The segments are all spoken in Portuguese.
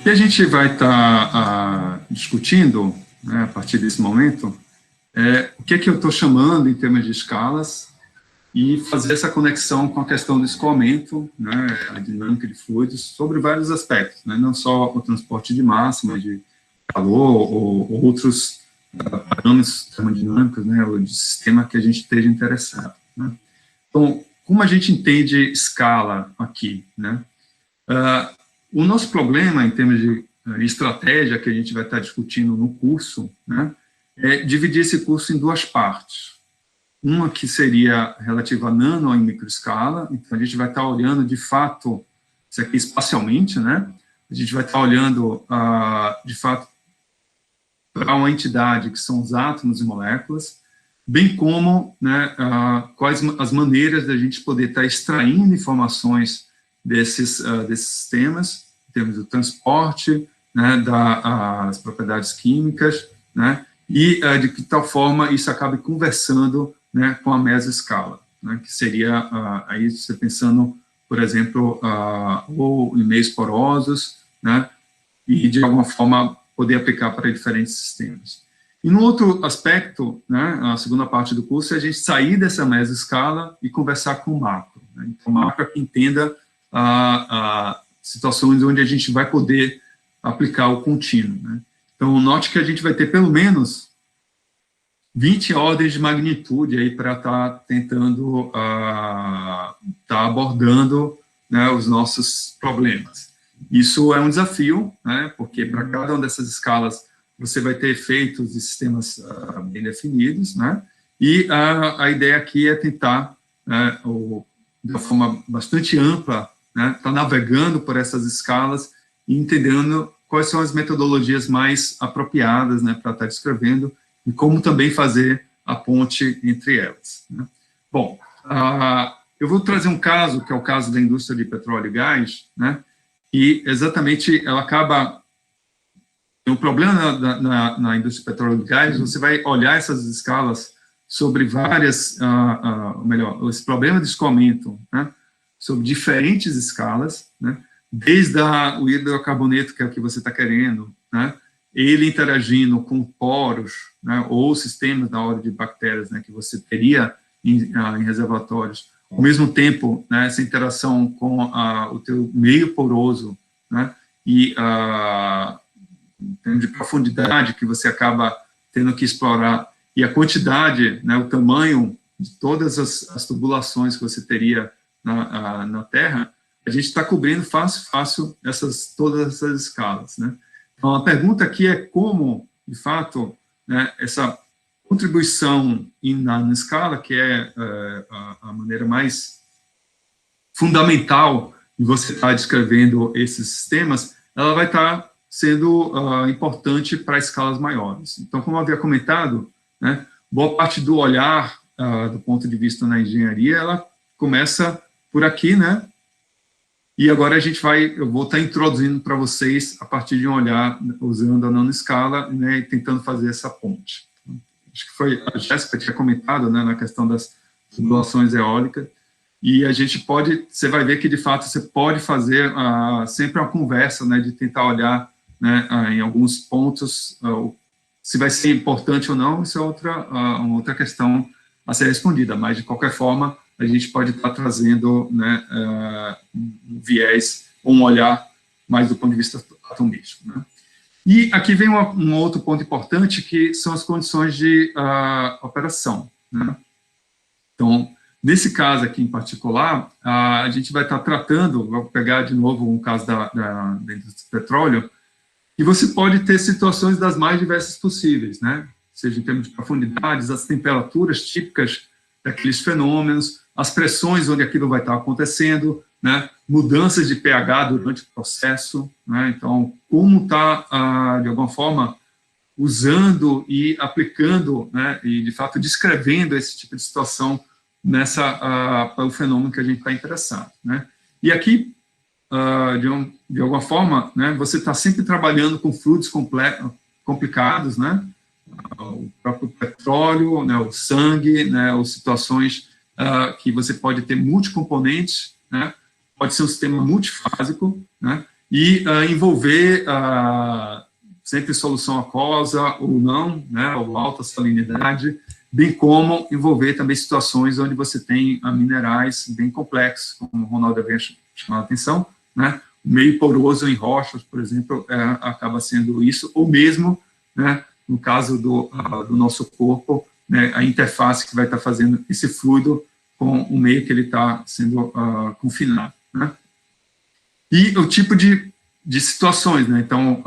que a gente vai estar discutindo, né, a partir desse momento, é o que eu estou chamando em termos de escalas e fazer essa conexão com a questão do escoamento, né, a dinâmica de fluidos, sobre vários aspectos, né, não só o transporte de massa, mas de calor ou outros parâmetros termodinâmicos, né, ou de sistema que a gente esteja interessado, né. Então, como a gente entende escala aqui, né? O nosso problema, em termos de estratégia que a gente vai estar discutindo no curso, né, é dividir esse curso em duas partes. Uma que seria relativa a nano e microescala, então a gente vai estar olhando, de fato, isso aqui espacialmente, né? A gente vai estar olhando, de fato, para uma entidade que são os átomos e moléculas, bem como, né, quais as maneiras da gente poder estar extraindo informações desses sistemas, em termos do transporte, né, das propriedades químicas, né, e de que tal forma isso acabe conversando, né, com a mesoescala, né, que seria, aí você pensando, por exemplo, ou em meios porosos, né, e de alguma forma poder aplicar para diferentes sistemas. E no outro aspecto, né, a segunda parte do curso, é a gente sair dessa mesoescala e conversar com o macro. Né? Então, o macro é que entenda situações onde a gente vai poder aplicar o contínuo. Né? Então, note que a gente vai ter pelo menos 20 ordens de magnitude aí para estar tentando estar abordando, né, os nossos problemas. Isso é um desafio, né, porque para cada uma dessas escalas você vai ter efeitos de sistemas bem definidos, né, e a ideia aqui é tentar, né, de uma forma bastante ampla, né, estar navegando por essas escalas e entendendo quais são as metodologias mais apropriadas, né, para estar descrevendo e como também fazer a ponte entre elas. Né. Bom, eu vou trazer um caso, que é o caso da indústria de petróleo e gás, né, e exatamente ela acaba... O problema na indústria de petróleo e gás, você vai olhar essas escalas sobre várias, melhor, esse problema de escoamento, né, sobre diferentes escalas, né, desde o hidrocarboneto, que é o que você está querendo, né, ele interagindo com poros, né, ou sistemas da ordem de bactérias, né, que você teria em reservatórios, ao mesmo tempo, né, essa interação com o teu meio poroso, né, e em termos de profundidade que você acaba tendo que explorar, e a quantidade, né, o tamanho de todas as tubulações que você teria na Terra, a gente está cobrindo fácil todas essas escalas. Né? Então, a pergunta aqui é como, de fato, né, essa contribuição na escala, que é a maneira mais fundamental de você estar descrevendo esses sistemas, ela vai estar sendo importante para escalas maiores. Então, como eu havia comentado, né, boa parte do olhar, do ponto de vista na engenharia, ela começa por aqui, né, e agora eu vou estar introduzindo para vocês, a partir de um olhar, usando a nanoescala, né, e tentando fazer essa ponte. Acho que foi a Jéssica que tinha comentado, né, na questão das tubulações eólicas, e a gente pode, você vai ver que, de fato, você pode fazer sempre uma conversa, né, de tentar olhar, né, em alguns pontos, se vai ser importante ou não, isso é uma outra questão a ser respondida, mas, de qualquer forma, a gente pode estar trazendo, né, um viés, um olhar mais do ponto de vista atomístico. Né? E aqui vem um outro ponto importante, que são as condições de operação. Né? Então, nesse caso aqui em particular, a gente vai estar tratando, vou pegar de novo um caso da indústria do petróleo, e você pode ter situações das mais diversas possíveis, né? Seja em termos de profundidades, as temperaturas típicas daqueles fenômenos, as pressões onde aquilo vai estar acontecendo, né? Mudanças de pH durante o processo, né? Então, como está, de alguma forma, usando e aplicando, né? E, de fato, descrevendo esse tipo de situação para o fenômeno que a gente está interessado, né? E aqui, de alguma forma, né, você está sempre trabalhando com fluidos complicados, né, o próprio petróleo, né, o sangue, né, ou situações que você pode ter multicomponentes, né, pode ser um sistema multifásico, né, e envolver sempre solução aquosa ou não, né, ou alta salinidade, bem como envolver também situações onde você tem minerais bem complexos, como o Ronaldo havia chamado a atenção, né, meio poroso em rochas, por exemplo, acaba sendo isso, ou mesmo, né, no caso do nosso corpo, né, a interface que vai estar fazendo esse fluido com o meio que ele está sendo confinado, né. E o tipo de situações, né, então,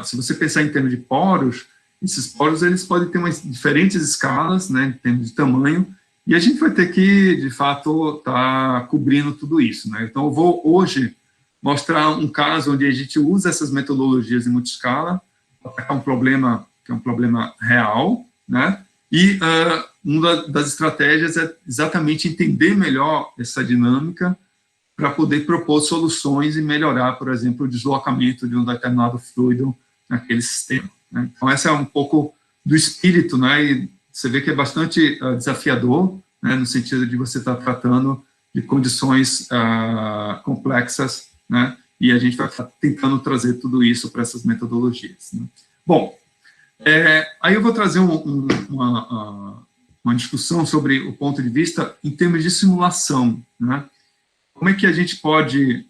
se você pensar em termos de poros, esses poros, eles podem ter diferentes escalas, né, em termos de tamanho, e a gente vai ter que, de fato, estar cobrindo tudo isso, né. Então, eu vou, hoje, mostrar um caso onde a gente usa essas metodologias em multiscala para atacar um problema que é um problema real, né, e uma das estratégias é exatamente entender melhor essa dinâmica para poder propor soluções e melhorar, por exemplo, o deslocamento de um determinado fluido naquele sistema, né. Então, esse é um pouco do espírito, né, e você vê que é bastante desafiador, né, no sentido de você estar tratando de condições complexas, né, e a gente vai estar tentando trazer tudo isso para essas metodologias, né. Bom, aí eu vou trazer uma discussão sobre o ponto de vista em termos de simulação, né. Como é que a gente pode,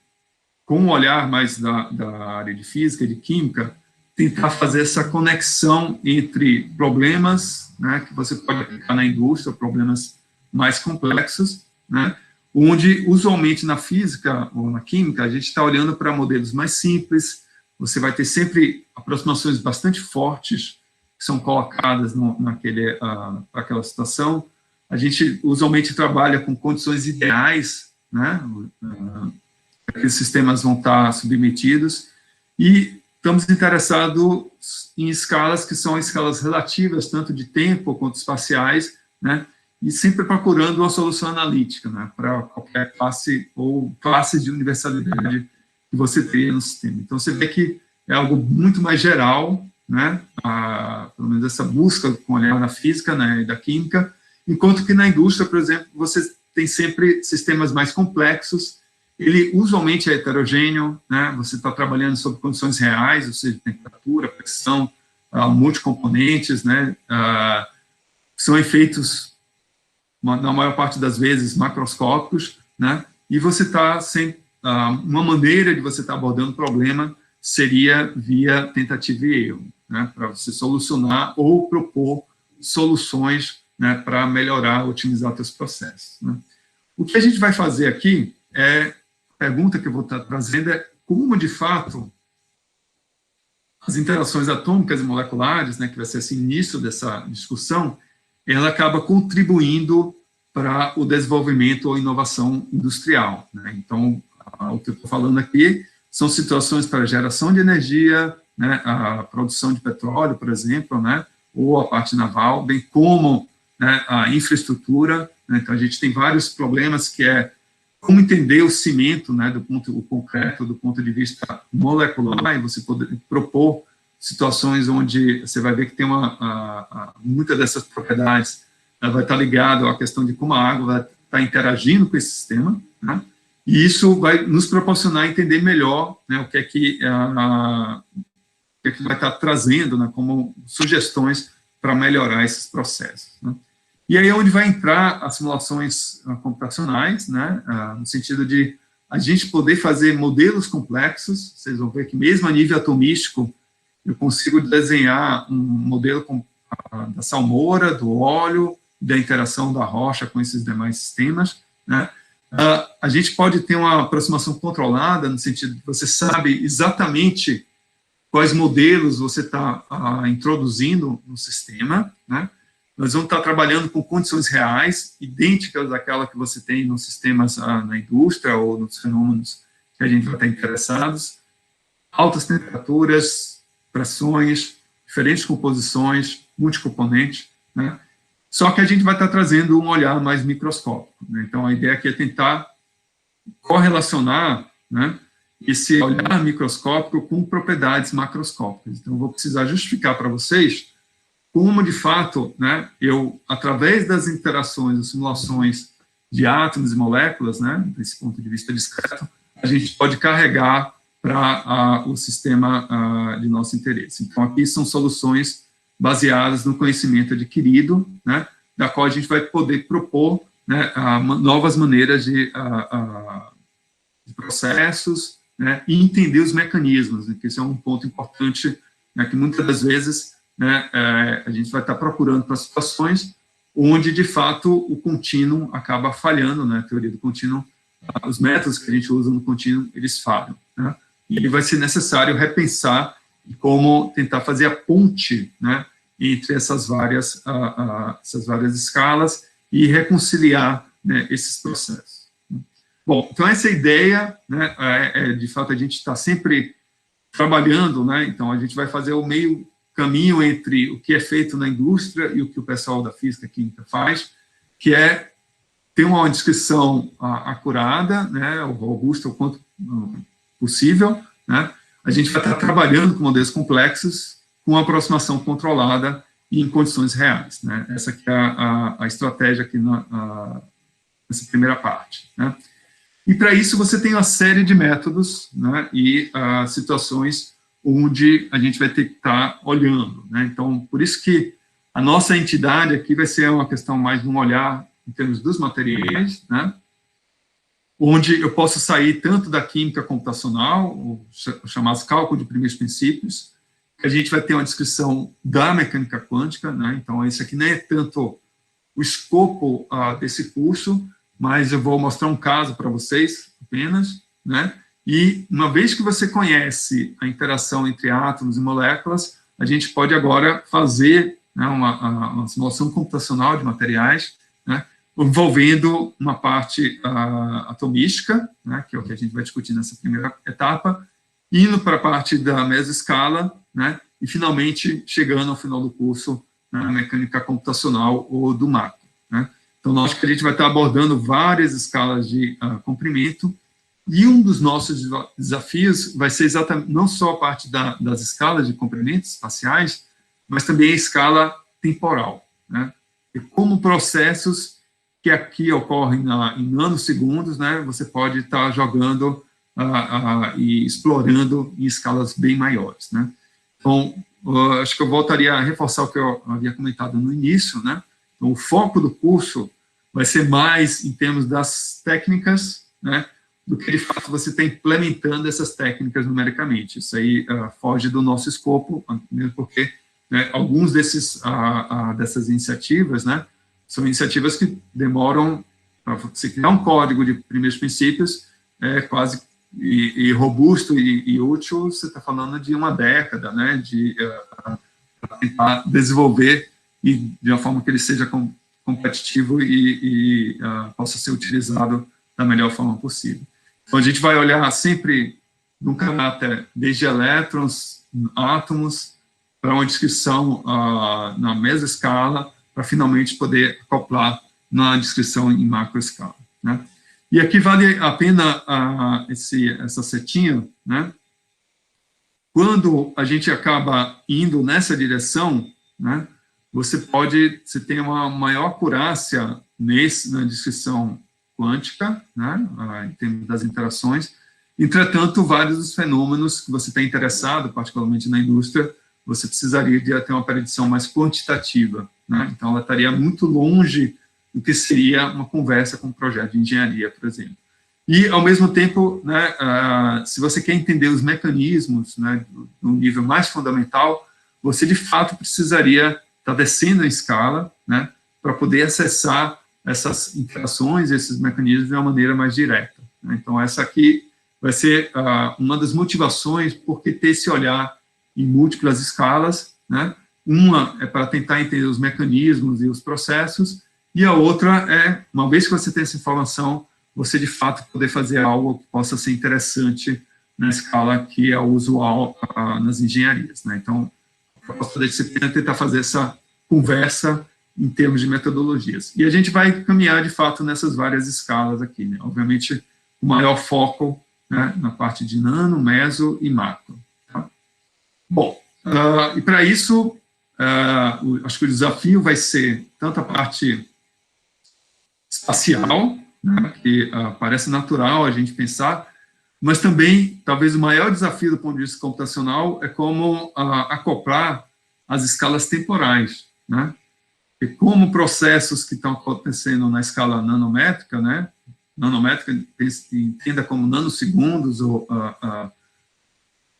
com um olhar mais da área de física e de química, tentar fazer essa conexão entre problemas, né, que você pode aplicar na indústria, problemas mais complexos, né, onde, usualmente, na física ou na química, a gente está olhando para modelos mais simples, você vai ter sempre aproximações bastante fortes que são colocadas naquela situação. A gente, usualmente, trabalha com condições ideais, né, aqueles sistemas vão estar submetidos, e estamos interessados em escalas que são escalas relativas, tanto de tempo quanto espaciais, né, e sempre procurando uma solução analítica, né, para qualquer classe ou classes de universalidade que você tenha no sistema. Então, você vê que é algo muito mais geral, né, pelo menos essa busca com olhar na física, né, e da química, enquanto que na indústria, por exemplo, você tem sempre sistemas mais complexos, ele usualmente é heterogêneo, né, você está trabalhando sob condições reais, ou seja, temperatura, pressão, multicomponentes, né, são efeitos, na maior parte das vezes, macroscópicos, né, e você está sem, uma maneira de você estar abordando o problema seria via tentativa e erro, né, para você solucionar ou propor soluções, né, para melhorar, otimizar seus processos, né. O que a gente vai fazer aqui a pergunta que eu vou estar trazendo é como, de fato, as interações atômicas e moleculares, né, que vai ser esse início dessa discussão, ela acaba contribuindo para o desenvolvimento ou inovação industrial, né. Então, o que eu estou falando aqui são situações para geração de energia, né, a produção de petróleo, por exemplo, né, ou a parte naval, bem como, né, a infraestrutura, né. Então, a gente tem vários problemas que como entender o cimento, né, o concreto, do ponto de vista molecular, e você poder propor situações onde você vai ver que tem muitas dessas propriedades, ela vai estar ligada à questão de como a água vai estar interagindo com esse sistema, né, e isso vai nos proporcionar entender melhor, né, o que é que vai estar trazendo, né, como sugestões para melhorar esses processos, né. E aí é onde vai entrar as simulações computacionais, né, no sentido de a gente poder fazer modelos complexos. Vocês vão ver que mesmo a nível atomístico, eu consigo desenhar um modelo da salmoura, do óleo, da interação da rocha com esses demais sistemas, né. A gente pode ter uma aproximação controlada, no sentido de você sabe exatamente quais modelos você está introduzindo no sistema, né. Nós vamos estar trabalhando com condições reais, idênticas àquela que você tem nos sistemas na indústria ou nos fenômenos que a gente vai estar interessados, altas temperaturas, pressões, diferentes composições, multicomponentes, né? Só que a gente vai estar trazendo um olhar mais microscópico, né? Então, a ideia aqui é tentar correlacionar, né, esse olhar microscópico com propriedades macroscópicas. Então, eu vou precisar justificar para vocês como, de fato, né, através das interações, das simulações de átomos e moléculas, né, desse ponto de vista discreto, a gente pode carregar para o sistema de nosso interesse. Então, aqui são soluções baseadas no conhecimento adquirido, né, da qual a gente vai poder propor, né, novas maneiras de processos, né, e entender os mecanismos, né, que esse é um ponto importante, né, que muitas das vezes, né, a gente vai estar procurando para situações onde, de fato, o contínuo acaba falhando, né, a teoria do contínuo, os métodos que a gente usa no contínuo, eles falham, né, e vai ser necessário repensar como tentar fazer a ponte, né, entre essas várias escalas e reconciliar, né, esses processos. Bom, então essa ideia, né, de fato, a gente está sempre trabalhando, né, então a gente vai fazer o meio caminho entre o que é feito na indústria e o que o pessoal da física química faz, que é ter uma descrição acurada, né, robusta o quanto possível, né, a gente vai estar trabalhando com modelos complexos, com uma aproximação controlada e em condições reais, né, essa aqui é a estratégia aqui nessa primeira parte, né. E para isso você tem uma série de métodos, né, e situações onde a gente vai ter que estar olhando, né. Então, por isso que a nossa entidade aqui vai ser uma questão mais de um olhar em termos dos materiais, né, onde eu posso sair tanto da química computacional, os chamados cálculos de primeiros princípios, que a gente vai ter uma descrição da mecânica quântica, né, então esse aqui não é tanto o escopo desse curso, mas eu vou mostrar um caso para vocês apenas, né, e uma vez que você conhece a interação entre átomos e moléculas, a gente pode agora fazer, né, uma simulação computacional de materiais, né, envolvendo uma parte atomística, né, que é o que a gente vai discutir nessa primeira etapa, indo para a parte da mesoscala, né, e finalmente chegando ao final do curso na mecânica computacional ou do macro, né. Então, nós que a gente vai estar abordando várias escalas de comprimento, e um dos nossos desafios vai ser exatamente, não só a parte das escalas de comprimentos espaciais, mas também a escala temporal, né? E como processos que aqui ocorrem em nanosegundos, né, você pode estar jogando e explorando em escalas bem maiores, né? Então, acho que eu voltaria a reforçar o que eu havia comentado no início, né? Então, o foco do curso vai ser mais em termos das técnicas, né, do que, de fato, você está implementando essas técnicas numericamente. Isso aí foge do nosso escopo, mesmo porque, né, alguns dessas iniciativas, né, são iniciativas que demoram, para você criar um código de primeiros princípios, quase e robusto e útil, você está falando de uma década, né, de tentar desenvolver e de uma forma que ele seja competitivo e possa ser utilizado da melhor forma possível. Então, a gente vai olhar sempre num caráter desde elétrons, átomos, para uma descrição na mesoscala, para finalmente poder acoplar na descrição em macroescala, né? E aqui vale a pena essa setinha, né? Quando a gente acaba indo nessa direção, né, você tem uma maior acurácia na descrição quântica, né, em termos das interações. Entretanto, vários dos fenômenos que você está interessado, particularmente na indústria, você precisaria de ter uma predição mais quantitativa, né? Então, ela estaria muito longe do que seria uma conversa com um projeto de engenharia, por exemplo. E, ao mesmo tempo, né, se você quer entender os mecanismos, né, no nível mais fundamental, você, de fato, precisaria estar descendo a escala, né, para poder acessar essas interações, esses mecanismos de uma maneira mais direta, né? Então, essa aqui vai ser uma das motivações por que ter esse olhar em múltiplas escalas, né? Uma é para tentar entender os mecanismos e os processos, e a outra é, uma vez que você tem essa informação, você, de fato, poder fazer algo que possa ser interessante na escala que é usual nas engenharias, né? Então, a proposta da disciplina é tentar fazer essa conversa em termos de metodologias. E a gente vai caminhar, de fato, nessas várias escalas aqui, né? Obviamente, o maior foco, né, na parte de nano, meso e macro. Tá? Bom, e para isso, acho que o desafio vai ser tanto a parte espacial, né, que parece natural a gente pensar, Mas também, talvez o maior desafio do ponto de vista computacional é como acoplar as escalas temporais, né? E como processos que estão acontecendo na escala nanométrica, né? Nanométrica, entenda como nanosegundos ou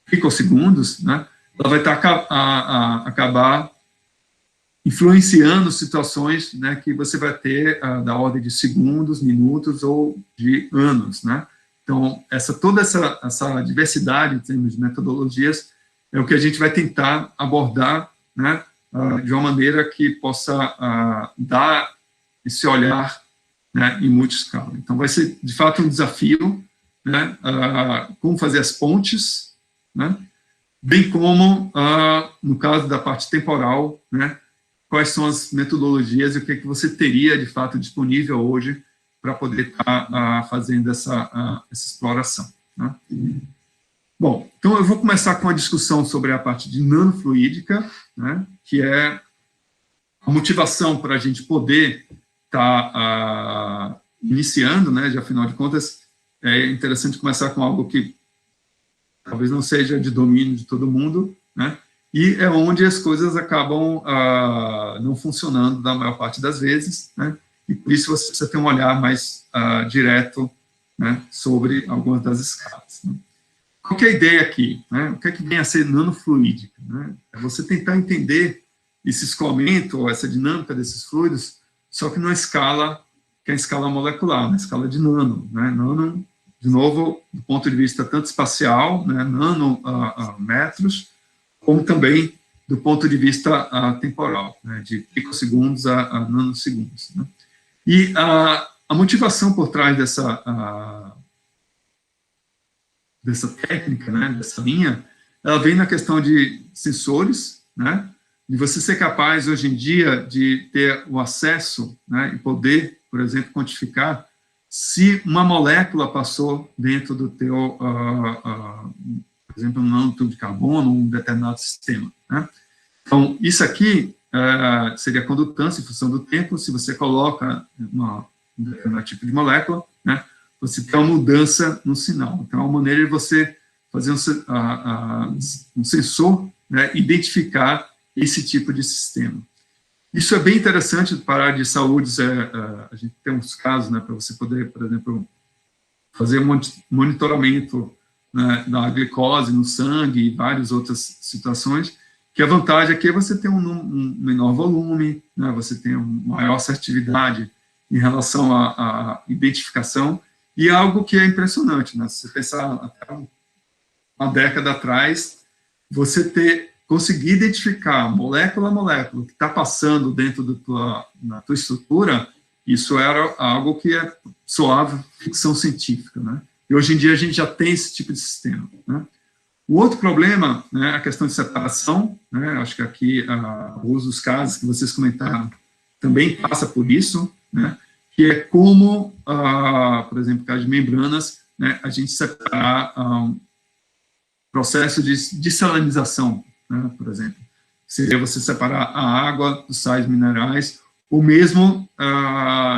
picosegundos, né? Ela vai acabar influenciando situações, né, que você vai ter da ordem de segundos, minutos ou de anos, né? Então, toda essa diversidade em termos de metodologias é o que a gente vai tentar abordar, né, de uma maneira que possa dar esse olhar, né, em multiscala. Então, vai ser, de fato, um desafio, né, como fazer as pontes, né, bem como, no caso da parte temporal, né, quais são as metodologias e o que você teria, de fato, disponível hoje para poder estar fazendo essa exploração, né? Bom, então eu vou começar com a discussão sobre a parte de nanofluídica, né, que é a motivação para a gente poder estar iniciando, né, de, afinal de contas, é interessante começar com algo que talvez não seja de domínio de todo mundo, né, e é onde as coisas acabam não funcionando da maior parte das vezes, né, e por isso você precisa ter um olhar mais direto, né, sobre algumas das escalas, né. Qual que é a ideia aqui, né? O que é que vem a ser nanofluídica, né? É você tentar entender esse escoamento, ou essa dinâmica desses fluidos, só que numa escala, que é a escala molecular, na escala de nano, né? Nano, de novo, do ponto de vista tanto espacial, né, nanometros, como também do ponto de vista temporal, né, de picosegundos a nanosegundos, né? E a motivação por trás dessa técnica, né, dessa linha, ela vem na questão de sensores, né, de você ser capaz, hoje em dia, de ter o acesso, né, e poder, por exemplo, quantificar se uma molécula passou dentro do teu, por exemplo, um nanotube de carbono, um determinado sistema, né. Então, isso aqui seria a condutância em função do tempo. Se você coloca um determinado tipo de molécula, né, você tem uma mudança no sinal. Então, é uma maneira de você fazer um sensor, né, identificar esse tipo de sistema. Isso é bem interessante para a área de saúde. A gente tem uns casos, né, para você poder, por exemplo, fazer um monitoramento, né, da glicose no sangue e várias outras situações, que a vantagem aqui é você ter um menor volume, né, você tem uma maior assertividade em relação à identificação, e algo que é impressionante, né? Se você pensar até uma década atrás, você conseguir identificar molécula a molécula que está passando dentro da tua estrutura, isso era algo que soava ficção científica, né? E hoje em dia a gente já tem esse tipo de sistema, né? O outro problema, né, a questão de separação, né, acho que aqui o uso dos casos que vocês comentaram também passa por isso, né, que é como, por exemplo, no caso de membranas, né, a gente separar processo de dessalinização, né, por exemplo. Seria você separar a água dos sais minerais, ou mesmo,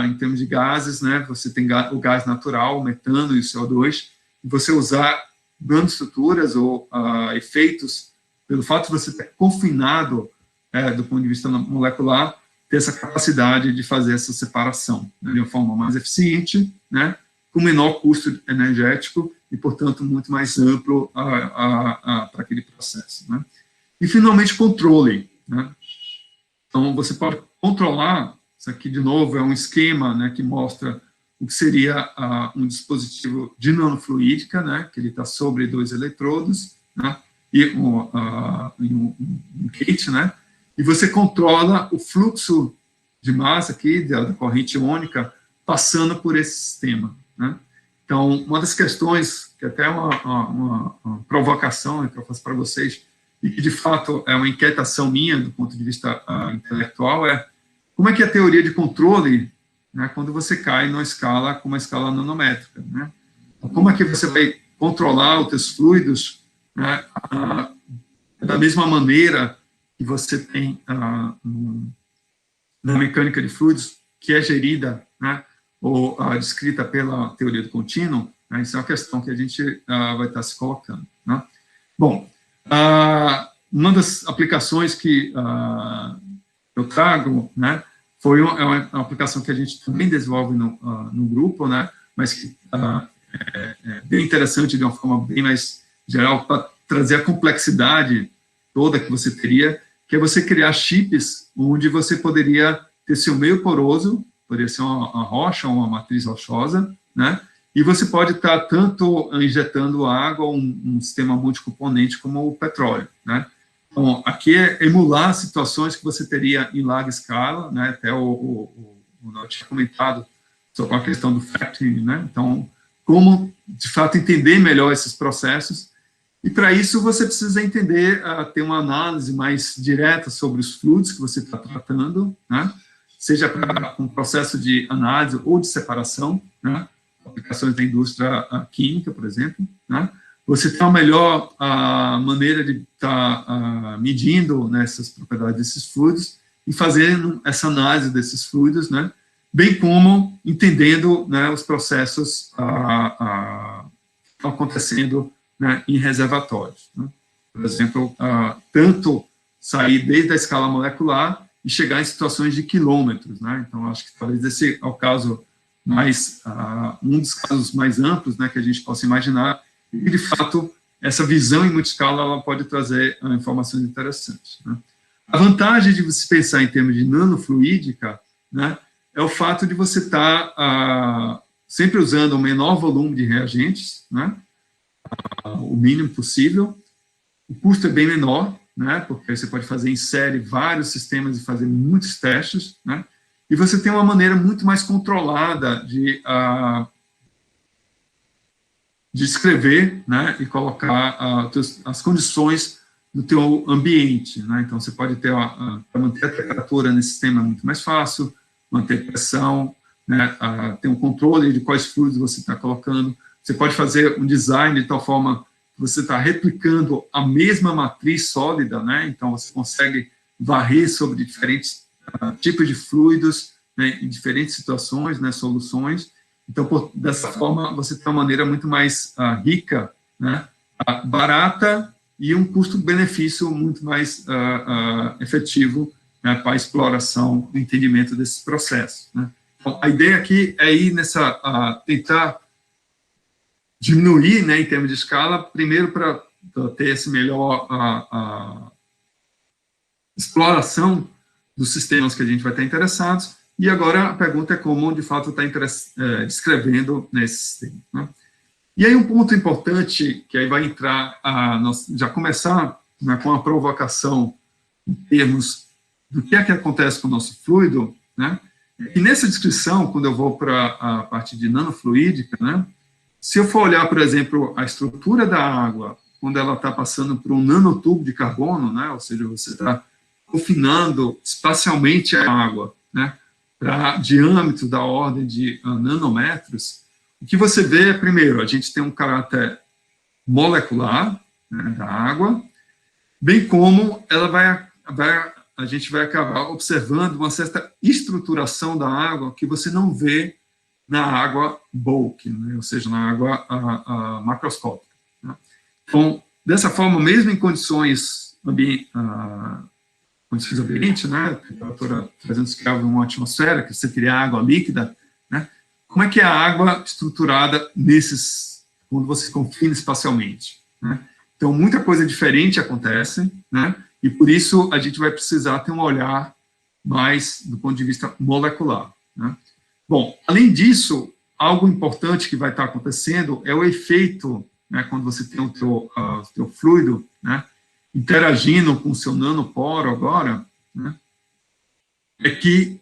em termos de gases, né, você tem o gás natural, o metano e o CO2, e você usar nanoestruturas ou efeitos, pelo fato de você ter confinado, do ponto de vista molecular, ter essa capacidade de fazer essa separação, né, de uma forma mais eficiente, né, com menor custo energético e, portanto, muito mais amplo para aquele processo, né. E, finalmente, controle, né. Então, você pode controlar, isso aqui, de novo, é um esquema, né, que mostra o que seria um dispositivo de nanofluídica, né, que ele está sobre 2 eletrodos, né, e um gate, né, e você controla o fluxo de massa aqui, da corrente iônica, passando por esse sistema, né. Então, uma das questões, que até é uma provocação, né, que eu faço para vocês, e que, de fato, é uma inquietação minha, do ponto de vista intelectual, é como é que é a teoria de controle, né, quando você cai numa escala como a escala nanométrica, né? Então, como é que você vai controlar os teus fluidos, né, da mesma maneira que você tem na mecânica de fluidos, que é gerida, né, ou descrita pela teoria do contínuo, Né? Isso é uma questão que a gente vai estar se colocando. Né? Bom, uma das aplicações que eu trago, né, é uma aplicação que a gente também desenvolve no grupo, né, mas que é bem interessante de uma forma bem mais geral para trazer a complexidade toda que você teria, que é você criar chips onde você poderia ter seu meio poroso, poderia ser uma rocha ou uma matriz rochosa, né, e você pode estar tanto injetando água ou um sistema multicomponente como o petróleo, né. Então, aqui é emular situações que você teria em larga escala, né, até o eu tinha comentado sobre a questão do factoring, né, então, como, de fato, entender melhor esses processos, e para isso você precisa entender, ter uma análise mais direta sobre os fluidos que você está tratando, né, seja para um processo de análise ou de separação, né, aplicações da indústria química, por exemplo, né, você tem uma melhor maneira de estar medindo, né, essas propriedades desses fluidos e fazendo essa análise desses fluidos, né, bem como entendendo, né, os processos que estão acontecendo, né, em reservatórios. Né. Por exemplo, tanto sair desde a escala molecular e chegar em situações de quilômetros. Né. Então, acho que talvez esse é o caso mais, um dos casos mais amplos, né, que a gente possa imaginar, e, de fato, essa visão em multiscala ela pode trazer informações interessantes. Né. A vantagem de você pensar em termos de nanofluídica, né, é o fato de você estar sempre usando o menor volume de reagentes, né, o mínimo possível, o custo é bem menor, né, porque você pode fazer em série vários sistemas e fazer muitos testes, né, e você tem uma maneira muito mais controlada de escrever, né, e colocar as condições do teu ambiente, né, então você pode ter, para manter a temperatura nesse sistema é muito mais fácil, manter pressão, né, ter um controle de quais fluidos você está colocando, você pode fazer um design de tal forma que você está replicando a mesma matriz sólida, né, então você consegue varrer sobre diferentes tipos de fluidos, né, em diferentes situações, né, soluções. Então, dessa forma, você tem uma maneira muito mais rica, né, barata e um custo-benefício muito mais efetivo, né, para a exploração e entendimento desses processos. Né. Então, a ideia aqui é ir tentar diminuir, né, em termos de escala, primeiro para ter essa melhor exploração dos sistemas que a gente vai estar interessados, e agora a pergunta é como, de fato, está descrevendo nesse sistema. Né? E aí um ponto importante, que aí vai entrar, já começar, né, com a provocação em termos do que é que acontece com o nosso fluido, né? E nessa descrição, quando eu vou para a parte de nanofluídica, né, se eu for olhar, por exemplo, a estrutura da água, quando ela está passando por um nanotubo de carbono, né, ou seja, você está confinando espacialmente a água, né, para diâmetro da ordem de nanômetros, o que você vê é, primeiro, a gente tem um caráter molecular, né, da água, bem como ela a gente vai acabar observando uma certa estruturação da água que você não vê na água bulk, né, ou seja, na água macroscópica. Né. Então, dessa forma, mesmo em condições ambiente, né, temperatura 300 graus numa atmosfera, que você cria água líquida, né, como é que é a água estruturada quando você confina espacialmente, né? Então, muita coisa diferente acontece, né, e por isso a gente vai precisar ter um olhar mais do ponto de vista molecular, né. Bom, além disso, algo importante que vai estar acontecendo é o efeito, né, quando você tem o teu fluido, né, interagindo com o seu nanoporo agora, né, é que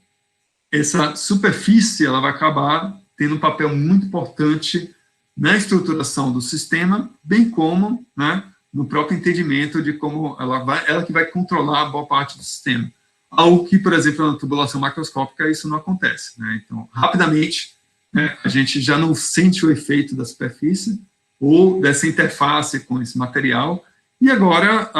essa superfície ela vai acabar tendo um papel muito importante na estruturação do sistema, bem como, né, no próprio entendimento de como ela que vai controlar a boa parte do sistema. Algo que, por exemplo, na tubulação macroscópica isso não acontece. Né? Então, rapidamente, né, a gente já não sente o efeito da superfície ou dessa interface com esse material. E agora,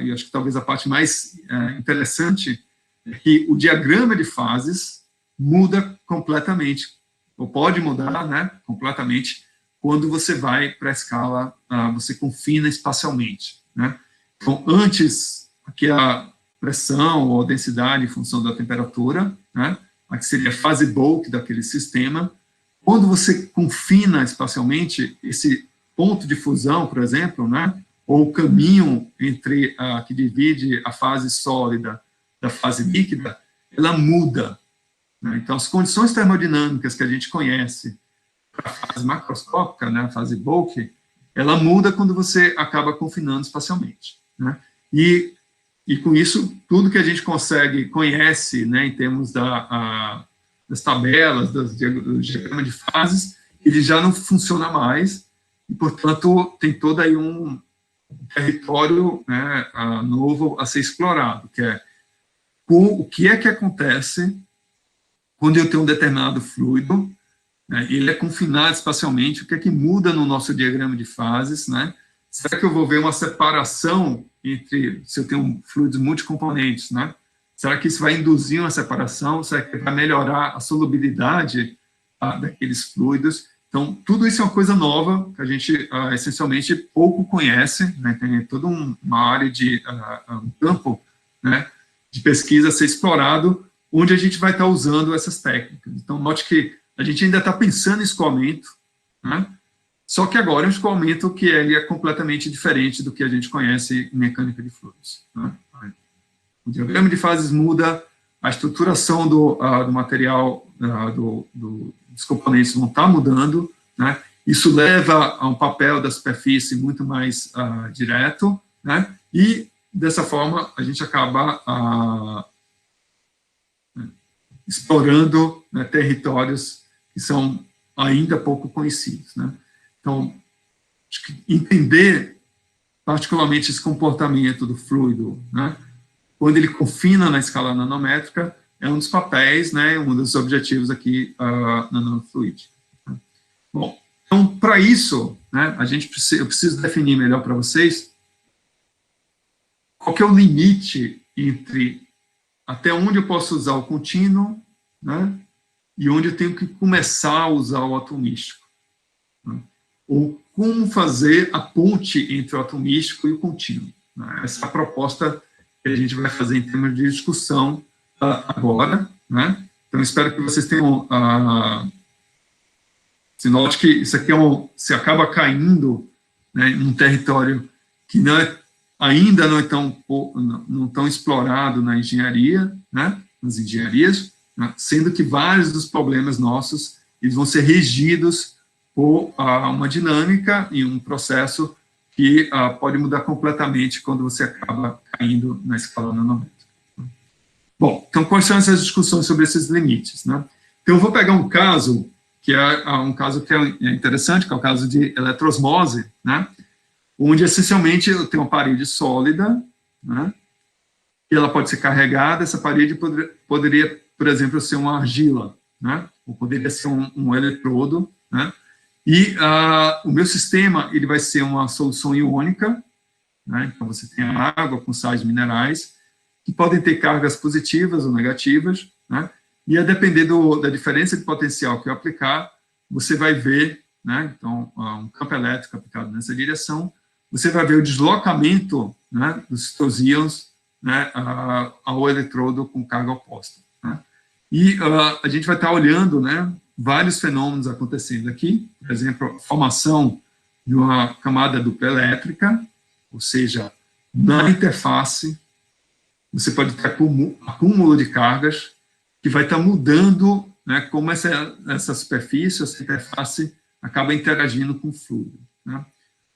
eu acho que talvez a parte mais interessante é que o diagrama de fases muda completamente, ou pode mudar, né, completamente, quando você vai para a escala, você confina espacialmente, né? Então, antes, aqui a pressão ou densidade em função da temperatura, né? Aqui seria a fase bulk daquele sistema. Quando você confina espacialmente, esse ponto de fusão, por exemplo, né? Ou o caminho entre que divide a fase sólida da fase líquida, ela muda, né? Então, as condições termodinâmicas que a gente conhece para a fase macroscópica, né, a fase bulk, ela muda quando você acaba confinando espacialmente, né? E com isso, tudo que a gente conhece, né, em termos das tabelas, do diagrama de fases, ele já não funciona mais, e, portanto, tem todo aí um território, né, novo a ser explorado, que é o que acontece quando eu tenho um determinado fluido, né, ele é confinado espacialmente, o que muda no nosso diagrama de fases, né? Será que eu vou ver uma separação entre, se eu tenho fluidos multicomponentes, né? Será que isso vai induzir uma separação? Será que vai melhorar a solubilidade daqueles fluidos? Então, tudo isso é uma coisa nova, que a gente, essencialmente, pouco conhece, né? Tem toda uma área de um campo, né, de pesquisa a ser explorado, onde a gente vai estar usando essas técnicas. Então, note que a gente ainda está pensando em escoamento, né? Só que agora é um escoamento que ele é completamente diferente do que a gente conhece em mecânica de fluidos, né? O diagrama de fases muda, a estruturação do material, dos componentes vão estar mudando, né? Isso leva a um papel da superfície muito mais direto, né? E, dessa forma, a gente acaba explorando, né, territórios que são ainda pouco conhecidos, né? Então, acho que entender particularmente esse comportamento do fluido, né, quando ele confina na escala nanométrica, é um dos papéis, né, um dos objetivos aqui na nanofluídica. Né? Bom, então, para isso, né, eu preciso definir melhor para vocês qual que é o limite entre até onde eu posso usar o contínuo, né, e onde eu tenho que começar a usar o atomístico, né? Ou como fazer a ponte entre o atomístico e o contínuo, né? Essa é a proposta que a gente vai fazer em termos de discussão agora, né? Então, espero que vocês tenham... se note que isso aqui se acaba caindo, né, num território que ainda não é tão explorado na engenharia, né, nas engenharias, né, sendo que vários dos problemas nossos eles vão ser regidos por uma dinâmica e um processo que pode mudar completamente quando você acaba caindo na escala nanométrica. Bom, então, quais são essas discussões sobre esses limites, né? Então, eu vou pegar um caso que é um caso que é interessante, que é o caso de eletroosmose, né, onde, essencialmente, eu tenho uma parede sólida, né, e ela pode ser carregada, essa parede poderia, por exemplo, ser uma argila, né, ou poderia ser um eletrodo, né, e o meu sistema ele vai ser uma solução iônica, né, então você tem a água com sais minerais, que podem ter cargas positivas ou negativas, né, e a depender da diferença de potencial que eu aplicar, você vai ver, né, então, um campo elétrico aplicado nessa direção, você vai ver o deslocamento, né, dos seus íons, né, ao eletrodo com carga oposta, né. E a gente vai estar olhando, né, vários fenômenos acontecendo aqui, por exemplo, a formação de uma camada dupla elétrica, ou seja, na interface, você pode ter acúmulo de cargas, que vai estar mudando, né, como essa superfície, essa interface, acaba interagindo com o fluido, né.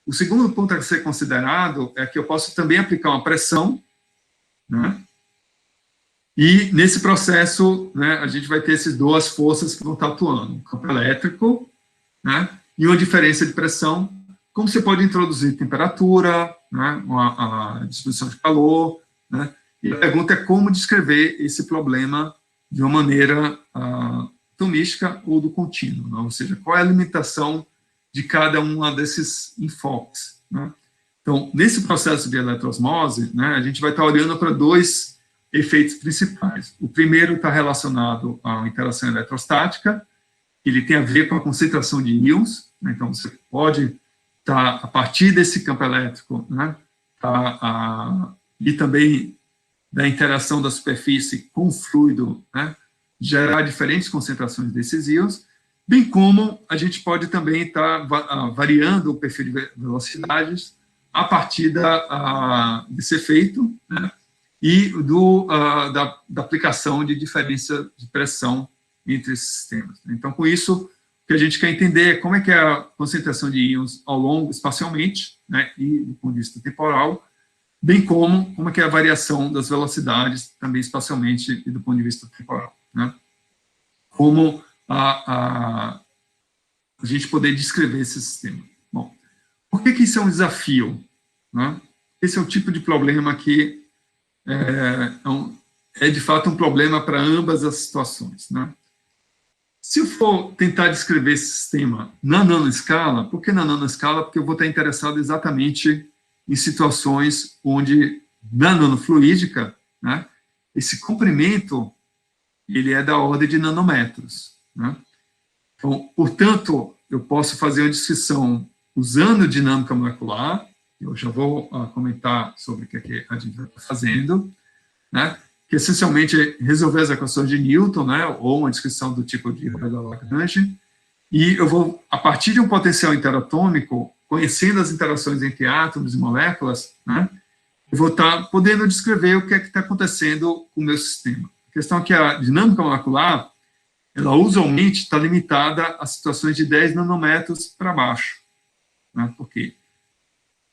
O segundo ponto a ser considerado é que eu posso também aplicar uma pressão, né, e nesse processo, né, a gente vai ter essas duas forças que vão estar atuando, um campo elétrico, né, e uma diferença de pressão, como você pode introduzir temperatura, né, a distribuição de calor, né, e a pergunta é como descrever esse problema de uma maneira atomística ou do contínuo, né, ou seja, qual é a limitação de cada um desses enfoques, né. Então, nesse processo de eletroosmose, né, a gente vai estar olhando para dois efeitos principais. O primeiro está relacionado à interação eletrostática, ele tem a ver com a concentração de íons, né? Então, você pode estar, a partir desse campo elétrico, né, e também da interação da superfície com o fluido, né, gerar diferentes concentrações desses íons, bem como a gente pode também estar variando o perfil de velocidades a partir desse efeito, né, e da aplicação de diferença de pressão entre esses sistemas. Então, com isso, o que a gente quer entender é como é que é a concentração de íons ao longo, espacialmente, né, e do ponto de vista temporal, bem como é que é a variação das velocidades, também espacialmente e do ponto de vista temporal, né? Como a gente poder descrever esse sistema. Bom, por que isso é um desafio, né? Esse é o tipo de problema que é de fato um problema para ambas as situações, né? Se eu for tentar descrever esse sistema na nanoescala, por que na nanoescala? Porque eu vou estar interessado exatamente em situações onde, na nanofluídica, né, esse comprimento ele é da ordem de nanômetros, né? Então, portanto, eu posso fazer uma descrição usando dinâmica molecular, eu já vou comentar sobre o que a gente vai estar fazendo, né, que essencialmente é resolver as equações de Newton, né, ou uma descrição do tipo de Lagrange, e eu vou, a partir de um potencial interatômico, conhecendo as interações entre átomos e moléculas, né, eu vou estar podendo descrever o que é que está acontecendo com o meu sistema. A questão é que a dinâmica molecular, ela usualmente está limitada a situações de 10 nanômetros para baixo, né, porque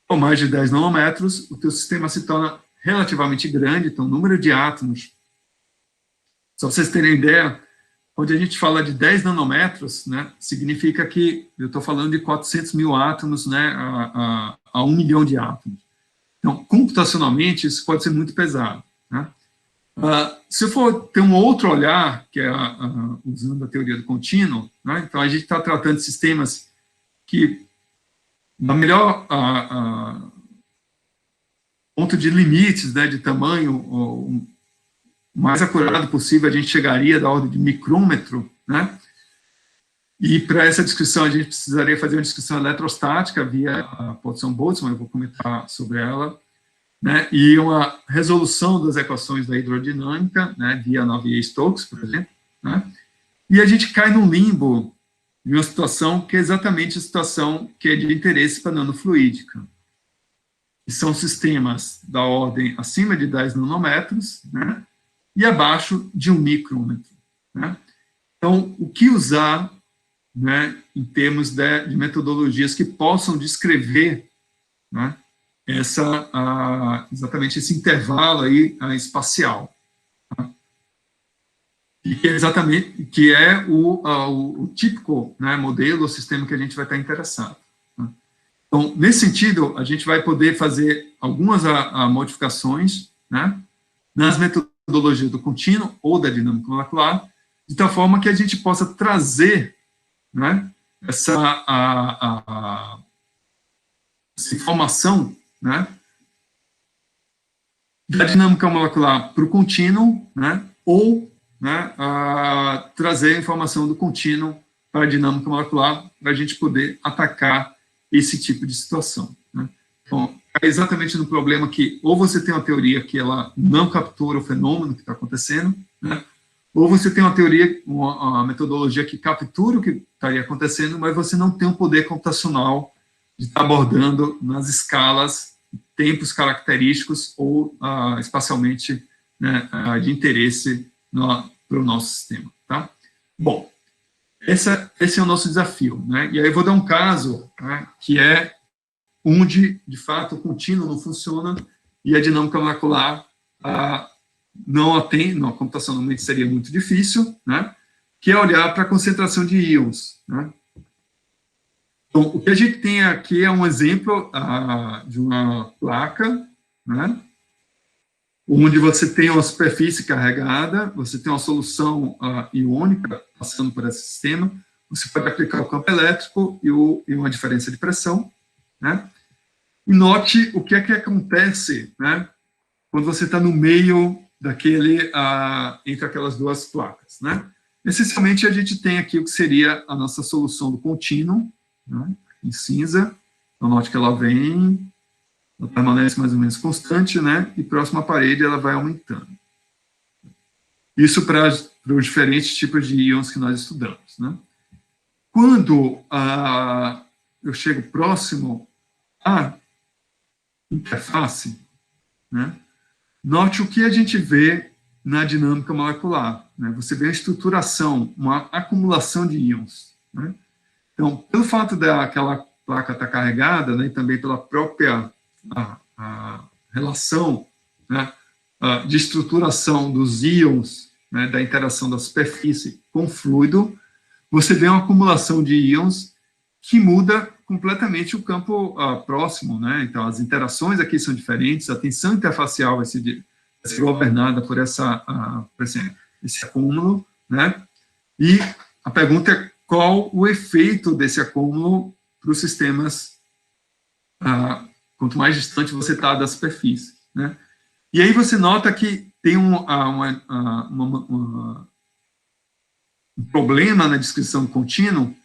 com mais de 10 nanômetros, o teu sistema se torna relativamente grande, então o número de átomos, só para vocês terem ideia, quando a gente fala de 10 nanômetros, né, significa que eu estou falando de 400 mil átomos, né, a 1 milhão de átomos. Então, computacionalmente, isso pode ser muito pesado, né? Se eu for ter um outro olhar, que é usando a teoria do contínuo, né, então a gente está tratando de sistemas que, na melhor ponto de limites, né, de tamanho, o mais acurado possível, a gente chegaria da ordem de micrômetro, né? E para essa descrição a gente precisaria fazer uma descrição eletrostática via a posição Boltzmann, eu vou comentar sobre ela, né? E uma resolução das equações da hidrodinâmica, né, via Navier-Stokes, por exemplo, né? E a gente cai num limbo de uma situação que é exatamente a situação que é de interesse para a nanofluídica, que são sistemas da ordem acima de 10 nanômetros, né, e abaixo de 1 micrômetro, né? Então, o que usar, né, em termos de metodologias que possam descrever, né, exatamente esse intervalo aí espacial, tá? E que é exatamente o típico, né, modelo ou sistema que a gente vai estar interessado, tá? Então, nesse sentido, a gente vai poder fazer algumas modificações, né, nas metodologias do contínuo ou da dinâmica molecular, de tal forma que a gente possa trazer, né, essa informação, né, da dinâmica molecular para o contínuo, né, ou, né, trazer a informação do contínuo para a dinâmica molecular para a gente poder atacar esse tipo de situação, né? Então, é exatamente no problema que ou você tem uma teoria que ela não captura o fenômeno que está acontecendo, né, ou você tem uma teoria, uma metodologia que captura o que estaria acontecendo, mas você não tem um poder computacional de estar abordando nas escalas, tempos característicos ou espacialmente, né, de interesse para o nosso sistema, tá? Bom, esse é o nosso desafio, né? E aí eu vou dar um caso, né, que é onde, de fato, o contínuo não funciona e a dinâmica molecular não atende, a computacionalmente seria muito difícil, né, que é olhar para a concentração de íons, né? Então, o que a gente tem aqui é um exemplo de uma placa, né, onde você tem uma superfície carregada, você tem uma solução iônica passando por esse sistema, você pode aplicar o campo elétrico e uma diferença de pressão, né? E note o que é que acontece, né, quando você está no meio entre aquelas duas placas, né? Essencialmente, a gente tem aqui o que seria a nossa solução do contínuo, né, em cinza. Então, note que ela vem, ela permanece mais ou menos constante, né, e próxima à parede ela vai aumentando. Isso para os diferentes tipos de íons que nós estudamos, né. Quando eu chego próximo à interface, né, note o que a gente vê na dinâmica molecular, né? Você vê a estruturação, uma acumulação de íons, né? Então, pelo fato daquela placa estar carregada, né, e também pela própria a relação, né, de estruturação dos íons, né, da interação da superfície com o fluido, você vê uma acumulação de íons que muda completamente o campo próximo, né? Então, as interações aqui são diferentes, a tensão interfacial vai ser governada por esse acúmulo, né? E a pergunta é qual o efeito desse acúmulo para os sistemas quanto mais distante você está da superfície, né? E aí você nota que tem um problema na descrição do contínuo,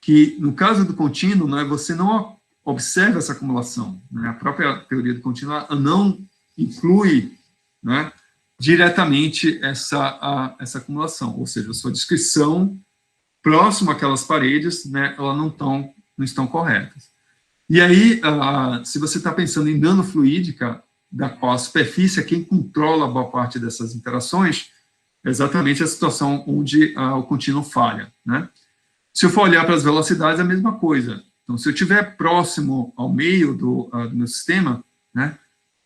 que no caso do contínuo, né, você não observa essa acumulação, né? A própria teoria do contínuo não inclui, né, diretamente essa acumulação, ou seja, a sua descrição próximo àquelas paredes, né, elas não estão corretas. E aí, se você está pensando em nanofluídica, da qual a superfície é quem controla boa parte dessas interações, é exatamente a situação onde o contínuo falha, né? Se eu for olhar para as velocidades, é a mesma coisa. Então, se eu estiver próximo ao meio do meu sistema, né,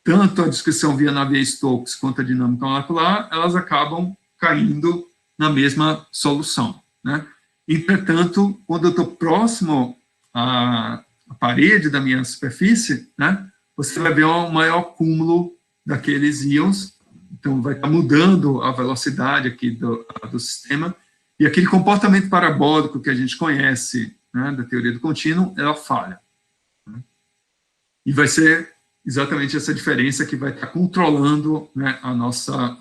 tanto a descrição via Navier-Stokes quanto a dinâmica molecular, elas acabam caindo na mesma solução, né? Entretanto, quando eu estou próximo à parede da minha superfície, né, você vai ver um maior acúmulo daqueles íons, então vai estar mudando a velocidade aqui do sistema, e aquele comportamento parabólico que a gente conhece, né, da teoria do contínuo, ela falha, né? E vai ser exatamente essa diferença que vai estar controlando, né, a nossa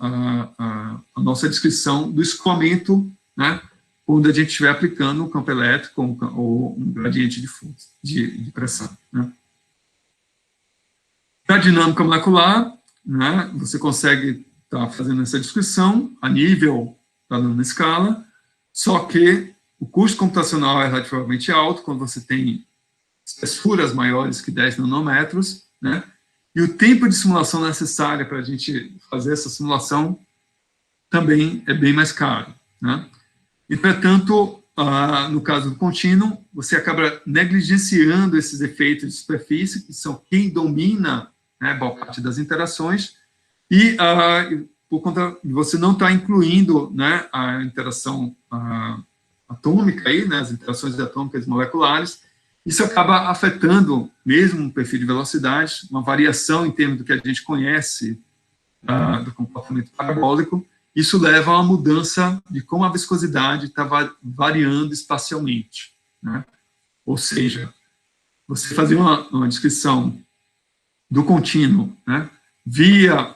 descrição do escoamento, né, quando a gente estiver aplicando um campo elétrico ou um gradiente de fluxo, de pressão, né. Para a dinâmica molecular, né, você consegue estar fazendo essa descrição a nível da nanoscala, só que o custo computacional é relativamente alto quando você tem espessuras maiores que 10 nanômetros, né? E o tempo de simulação necessário para a gente fazer essa simulação também é bem mais caro, né? Entretanto, no caso do contínuo, você acaba negligenciando esses efeitos de superfície, que são quem domina, né, boa parte das interações, e por conta de você não estar incluindo, né, a interação atômica, aí, né, as interações atômicas e moleculares, isso acaba afetando mesmo o perfil de velocidade, uma variação em termos do que a gente conhece do comportamento parabólico. Isso leva a uma mudança de como a viscosidade está variando espacialmente, né? Ou seja, você fazer uma descrição do contínuo, né, via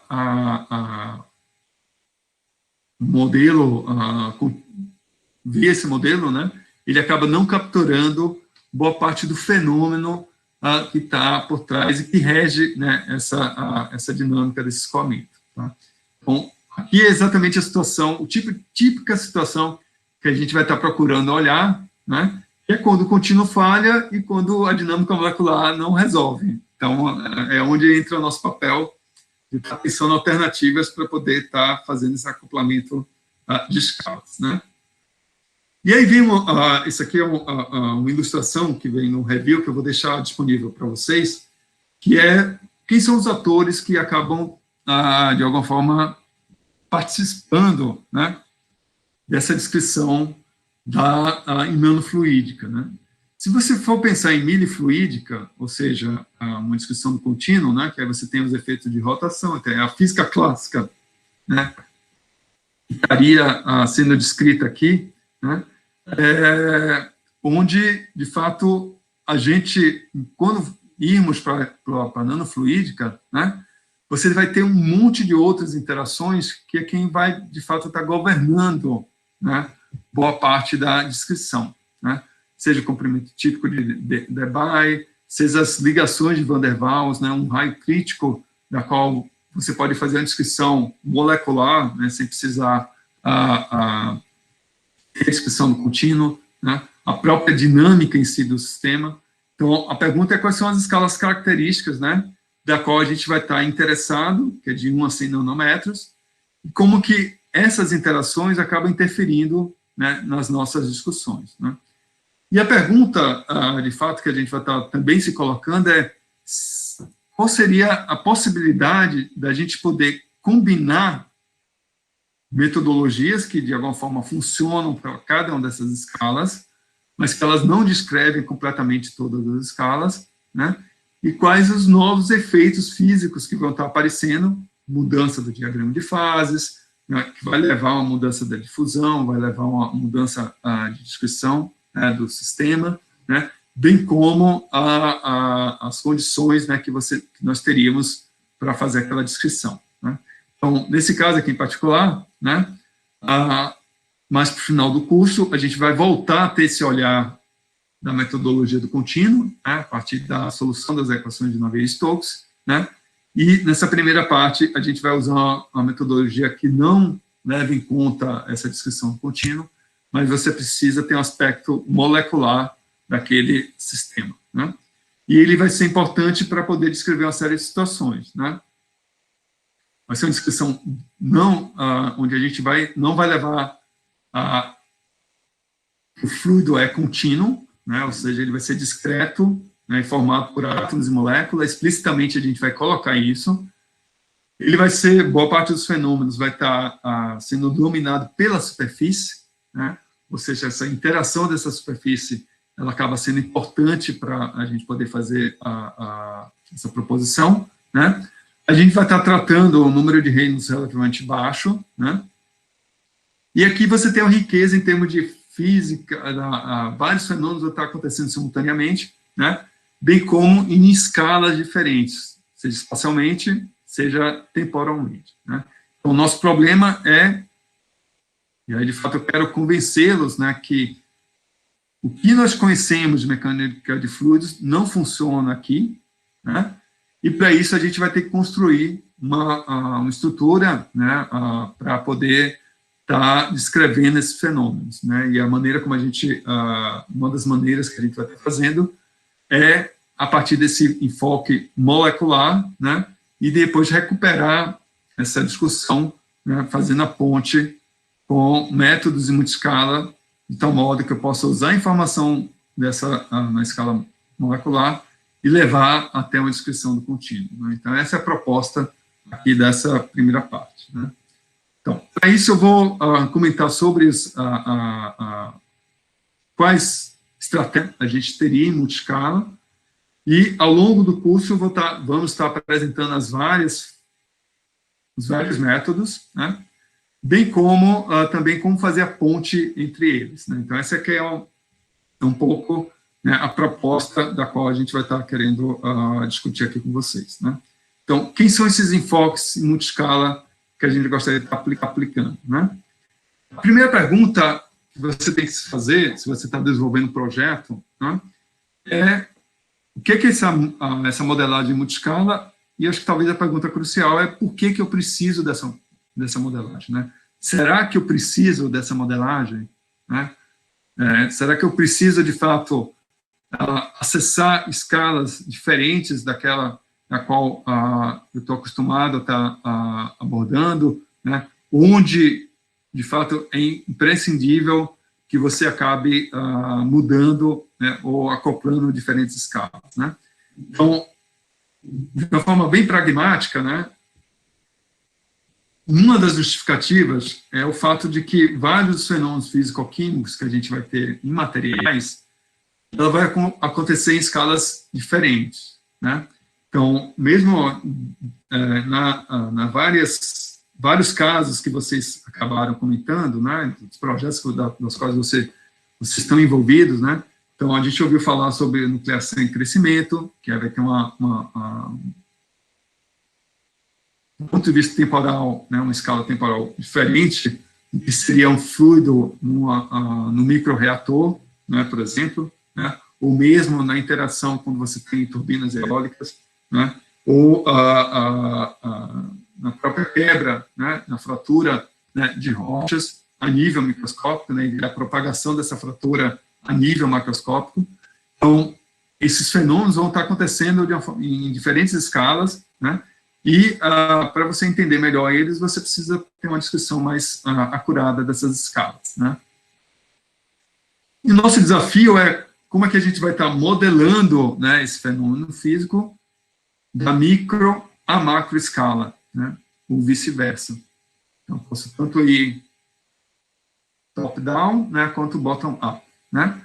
modelo, via esse modelo, né, ele acaba não capturando boa parte do fenômeno que está por trás e que rege, né, essa dinâmica desse escoamento, tá? Então, aqui é exatamente a situação, típica situação que a gente vai estar procurando olhar, né, que é quando o contínuo falha e quando a dinâmica molecular não resolve. Então, é onde entra o nosso papel de estar pensando alternativas para poder estar fazendo esse acoplamento de escalas, né? E aí vem, isso aqui é uma ilustração que vem no review, que eu vou deixar disponível para vocês, que é quem são os atores que acabam, de alguma forma, participando, né, dessa descrição em nanofluídica, né? Se você for pensar em milifluídica, ou seja, uma descrição do contínuo, né, que aí você tem os efeitos de rotação, tem a física clássica, né, que estaria sendo descrita aqui, né, onde, de fato, a gente, quando irmos para a nanofluídica, né, você vai ter um monte de outras interações que é quem vai, de fato, estar governando, né, boa parte da descrição, né? seja o comprimento típico de Debye, seja as ligações de Van der Waals, né, um raio crítico, da qual você pode fazer a descrição molecular, né, sem precisar a descrição do contínuo, né, a própria dinâmica em si do sistema. Então, a pergunta é quais são as escalas características, né, da qual a gente vai estar interessado, que é de 1 a 100 nanômetros, e como que essas interações acabam interferindo, né, nas nossas discussões, né. E a pergunta, de fato, que a gente vai estar também se colocando é qual seria a possibilidade da gente poder combinar metodologias que, de alguma forma, funcionam para cada uma dessas escalas, mas que elas não descrevem completamente todas as escalas, né? E quais os novos efeitos físicos que vão estar aparecendo, mudança do diagrama de fases, né, que vai levar a uma mudança da difusão, vai levar a uma mudança de descrição, né, do sistema, né, bem como as condições, né, que nós teríamos para fazer aquela descrição, né. Então, nesse caso aqui em particular, né, mais para o final do curso, a gente vai voltar a ter esse olhar da metodologia do contínuo, né, a partir da solução das equações de Navier-Stokes, né, e nessa primeira parte a gente vai usar uma metodologia que não leva em conta essa descrição do contínuo, mas você precisa ter um aspecto molecular daquele sistema, né, e ele vai ser importante para poder descrever uma série de situações, né. Vai ser uma descrição onde a gente não vai levar o fluido é contínuo, né, ou seja, ele vai ser discreto, né, formado por átomos e moléculas, explicitamente a gente vai colocar isso. Ele vai ser, boa parte dos fenômenos vai estar sendo dominado pela superfície, né, ou seja, essa interação dessa superfície, ela acaba sendo importante para a gente poder fazer essa proposição, né. A gente vai estar tratando o número de reinos relativamente baixo, né, e aqui você tem uma riqueza em termos de física, vários fenômenos vão estar acontecendo simultaneamente, né, bem como em escalas diferentes, seja espacialmente, seja temporalmente, né. Então, o nosso problema e aí, de fato, eu quero convencê-los, né, que o que nós conhecemos de mecânica de fluidos não funciona aqui, né, e para isso a gente vai ter que construir uma estrutura, né, para poder estar descrevendo esses fenômenos, né, e a maneira como a gente, uma das maneiras que a gente vai estar fazendo é a partir desse enfoque molecular, né, e depois recuperar essa discussão, né, fazendo a ponte com métodos em multiscala, de tal modo que eu possa usar a informação na escala molecular e levar até uma descrição do contínuo, né. Então, essa é a proposta aqui dessa primeira parte, né. Então, para isso eu vou comentar sobre quais estratégias a gente teria em multiscala, e ao longo do curso vamos estar apresentando os vários métodos, né, bem como também como fazer a ponte entre eles, né. Então, essa aqui é um pouco, né, a proposta da qual a gente vai estar querendo discutir aqui com vocês, né. Então, quem são esses enfoques em multiscala que a gente gostaria de estar aplicando, né? A primeira pergunta que você tem que se fazer, se você está desenvolvendo um projeto, né, é o que é essa modelagem multiscala, e acho que talvez a pergunta crucial é por que eu preciso dessa modelagem, né? Será que eu preciso dessa modelagem, né? Será que eu preciso, de fato, acessar escalas diferentes daquela na qual eu estou acostumado a estar abordando, né, onde, de fato, é imprescindível que você acabe mudando, né, ou acoplando diferentes escalas, né. Então, de uma forma bem pragmática, né, uma das justificativas é o fato de que vários fenômenos físico-químicos que a gente vai ter em materiais, ela vai acontecer em escalas diferentes, né. Então, mesmo vários casos que vocês acabaram comentando, né, os projetos dos quais vocês estão envolvidos, né, então a gente ouviu falar sobre nucleação em crescimento, que vai ter do ponto de vista temporal, né, uma escala temporal diferente, que seria um fluido no microreator, né, por exemplo, né, ou mesmo na interação quando você tem turbinas eólicas, né, ou na própria quebra, né, na fratura, né, de rochas a nível microscópico, né, e a propagação dessa fratura a nível macroscópico. Então, esses fenômenos vão estar acontecendo em diferentes escalas, né, e para você entender melhor eles, você precisa ter uma descrição mais acurada dessas escalas, né. E o nosso desafio é como é que a gente vai estar modelando, né, esse fenômeno físico da micro à macro escala, né, ou vice-versa. Então, posso tanto ir top-down, né, quanto bottom-up, né.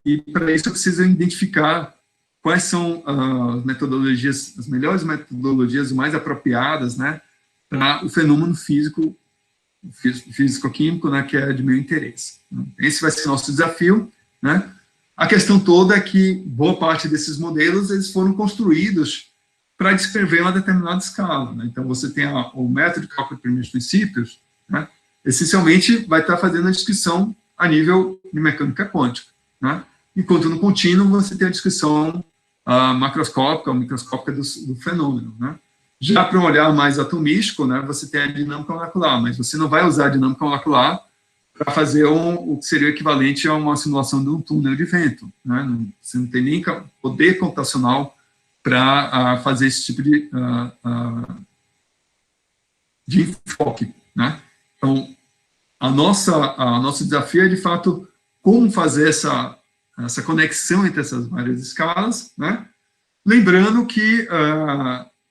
E para isso eu preciso identificar quais são as metodologias, as melhores metodologias mais apropriadas, né, para o fenômeno físico-químico, né, que é de meu interesse. Esse vai ser o nosso desafio, né. A questão toda é que boa parte desses modelos eles foram construídos para descrever uma determinada escala, né. Então, você tem o método de cálculo de primeiros princípios, né, essencialmente vai estar fazendo a descrição a nível de mecânica quântica, né, enquanto no contínuo você tem a descrição macroscópica ou microscópica do fenômeno, né. Já para um olhar mais atomístico, né, você tem a dinâmica molecular, mas você não vai usar a dinâmica molecular para fazer o que seria o equivalente a uma simulação de um túnel de vento, né. Você não tem nem poder computacional para fazer esse tipo de enfoque, né. Então, nosso desafio é, de fato, como fazer essa conexão entre essas várias escalas, né, lembrando que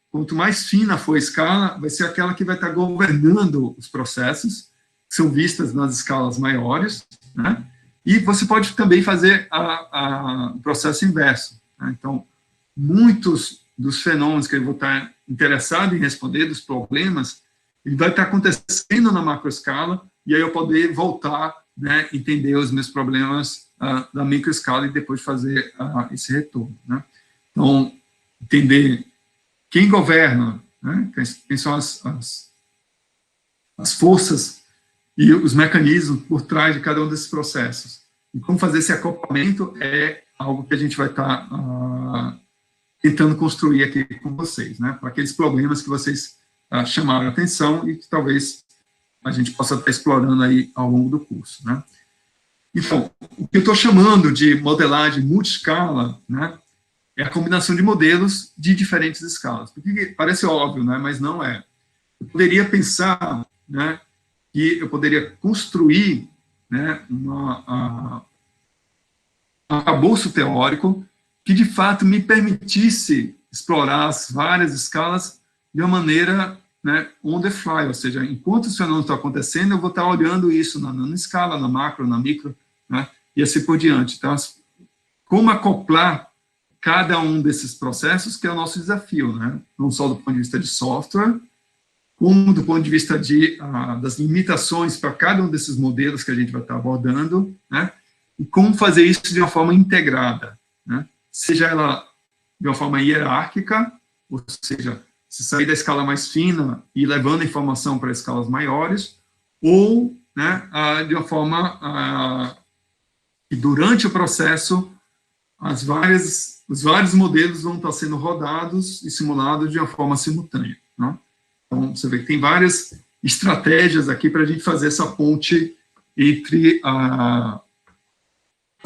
quanto mais fina for a escala, vai ser aquela que vai estar governando os processos, que são vistas nas escalas maiores, né, e você pode também fazer o processo inverso, né. Então, muitos dos fenômenos que eu vou estar interessado em responder, dos problemas, ele vai estar acontecendo na macroescala, e aí eu poder voltar, né, entender os meus problemas da microescala e depois fazer esse retorno, né. Então, entender quem governa, né, quem são as forças e os mecanismos por trás de cada um desses processos. E como fazer esse acoplamento é algo que a gente vai estar tentando construir aqui com vocês, né, para aqueles problemas que vocês chamaram a atenção e que talvez a gente possa estar explorando aí ao longo do curso, né. Então, o que eu estou chamando de modelagem multiscala, né, é a combinação de modelos de diferentes escalas. Porque parece óbvio, né, mas não é. Eu poderia pensar, né, que eu poderia construir, né, um arcabouço teórico que, de fato, me permitisse explorar as várias escalas de uma maneira, né, on the fly, ou seja, enquanto os fenômenos estão acontecendo, eu vou estar olhando isso na nanoescala, na macro, na micro, né, e assim por diante. Então, como acoplar cada um desses processos, que é o nosso desafio, né, não só do ponto de vista de software, como do ponto de vista das limitações para cada um desses modelos que a gente vai estar abordando, né, e como fazer isso de uma forma integrada, né, seja ela de uma forma hierárquica, ou seja, se sair da escala mais fina e levando a informação para escalas maiores, ou, né, de uma forma que durante o processo os vários modelos vão estar sendo rodados e simulados de uma forma simultânea, né? Então, você vê que tem várias estratégias aqui para a gente fazer essa ponte entre as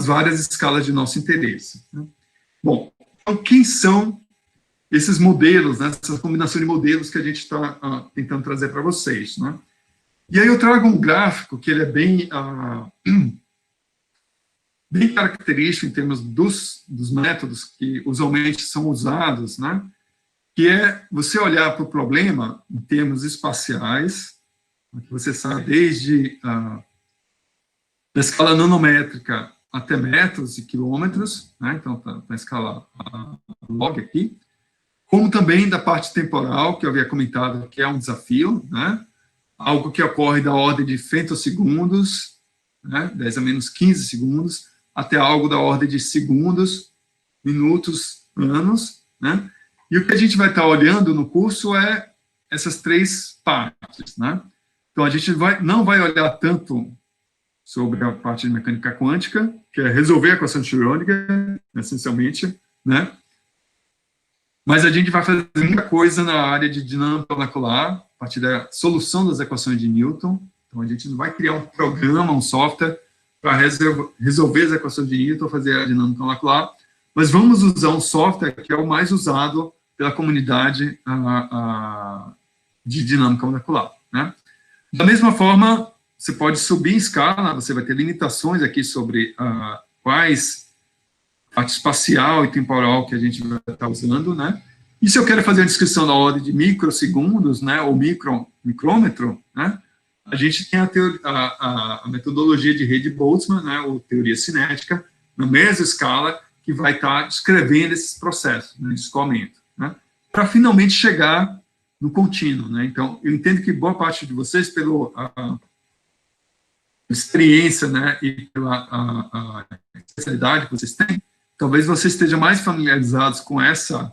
várias escalas de nosso interesse, né? Bom, então, quem são esses modelos, né, essa combinação de modelos que a gente está tentando trazer para vocês, né? E aí eu trago um gráfico que ele é bem característico em termos dos métodos que usualmente são usados, né, que é você olhar para o problema em termos espaciais, que você sabe desde a escala nanométrica até metros e quilômetros, né, então está a escala log aqui, como também da parte temporal, que eu havia comentado, que é um desafio, né, algo que ocorre da ordem de femtosegundos, né, 10 a menos 15 segundos, até algo da ordem de segundos, minutos, anos, né? E o que a gente vai estar olhando no curso é essas três partes, né? Então, a gente não vai olhar tanto sobre a parte de mecânica quântica, que é resolver a equação de Schrödinger, essencialmente, né? Mas a gente vai fazer muita coisa na área de dinâmica molecular, a partir da solução das equações de Newton. Então, a gente não vai criar um programa, um software, para resolver as equações de Newton, fazer a dinâmica molecular, mas vamos usar um software que é o mais usado pela comunidade de dinâmica molecular, né? Da mesma forma, você pode subir em escala, você vai ter limitações aqui sobre quais parte espacial e temporal que a gente vai estar usando, né? E se eu quero fazer a descrição na ordem de microsegundos, né, ou micrômetro, né, a gente tem a metodologia de rede Boltzmann, né, ou teoria cinética, na mesma escala, que vai estar descrevendo esses processos, né, de escoamento, né, para finalmente chegar no contínuo, né? Então, eu entendo que boa parte de vocês, pela experiência, né, e pela especialidade que vocês têm, talvez vocês estejam mais familiarizados com nessa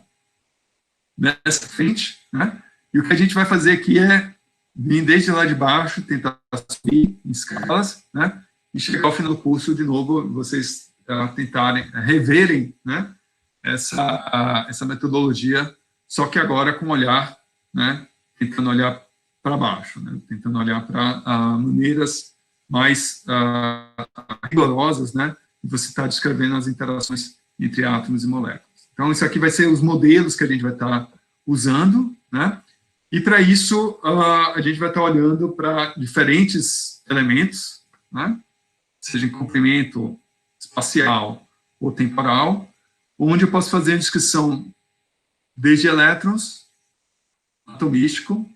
frente, né? E o que a gente vai fazer aqui é vir desde lá de baixo, tentar subir em escalas, né? E chegar ao final do curso, de novo, vocês tentarem, reverem, né, essa metodologia, só que agora com um olhar, né, tentando olhar para baixo, né, tentando olhar para maneiras mais rigorosas, né, e você está descrevendo as interações entre átomos e moléculas. Então, isso aqui vai ser os modelos que a gente vai estar usando, né? E, para isso, a gente vai estar olhando para diferentes elementos, né? Seja em comprimento espacial ou temporal, onde eu posso fazer a descrição desde elétrons, atomístico,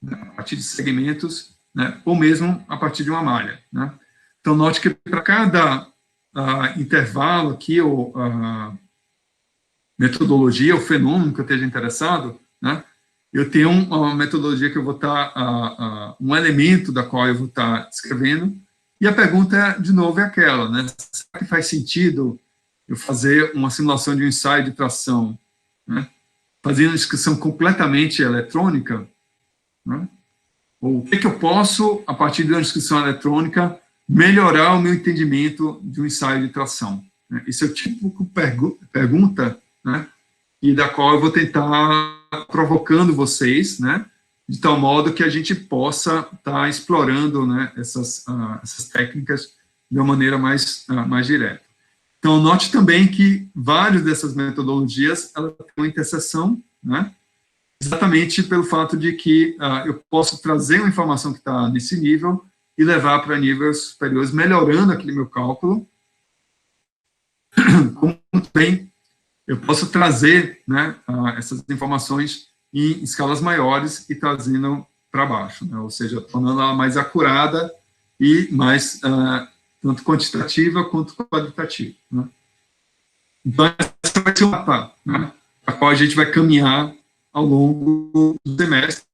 né, a partir de segmentos, né, ou mesmo a partir de uma malha, né? Então, note que para cada intervalo aqui, ou metodologia, ou fenômeno que eu esteja interessado, né, eu tenho uma metodologia que eu vou estar, um elemento da qual eu vou estar descrevendo, e a pergunta, de novo, é aquela, né, será que faz sentido eu fazer uma simulação de um ensaio de tração, né, fazendo uma descrição completamente eletrônica, né, ou o que eu posso, a partir de uma descrição eletrônica, melhorar o meu entendimento de um ensaio de tração? Esse é o tipo de pergunta, né, e da qual eu vou tentar provocando vocês, né, de tal modo que a gente possa estar explorando, né, essas técnicas de uma maneira mais direta. Então, note também que várias dessas metodologias elas têm uma interseção, né, exatamente pelo fato de que eu posso trazer uma informação que está nesse nível e levar para níveis superiores, melhorando aquele meu cálculo, como também eu posso trazer, né, essas informações em escalas maiores e trazendo para baixo, né, ou seja, tornando ela mais acurada e mais, tanto quantitativa quanto qualitativa, né. Então, essa vai ser uma etapa, né, a qual a gente vai caminhar ao longo do semestre.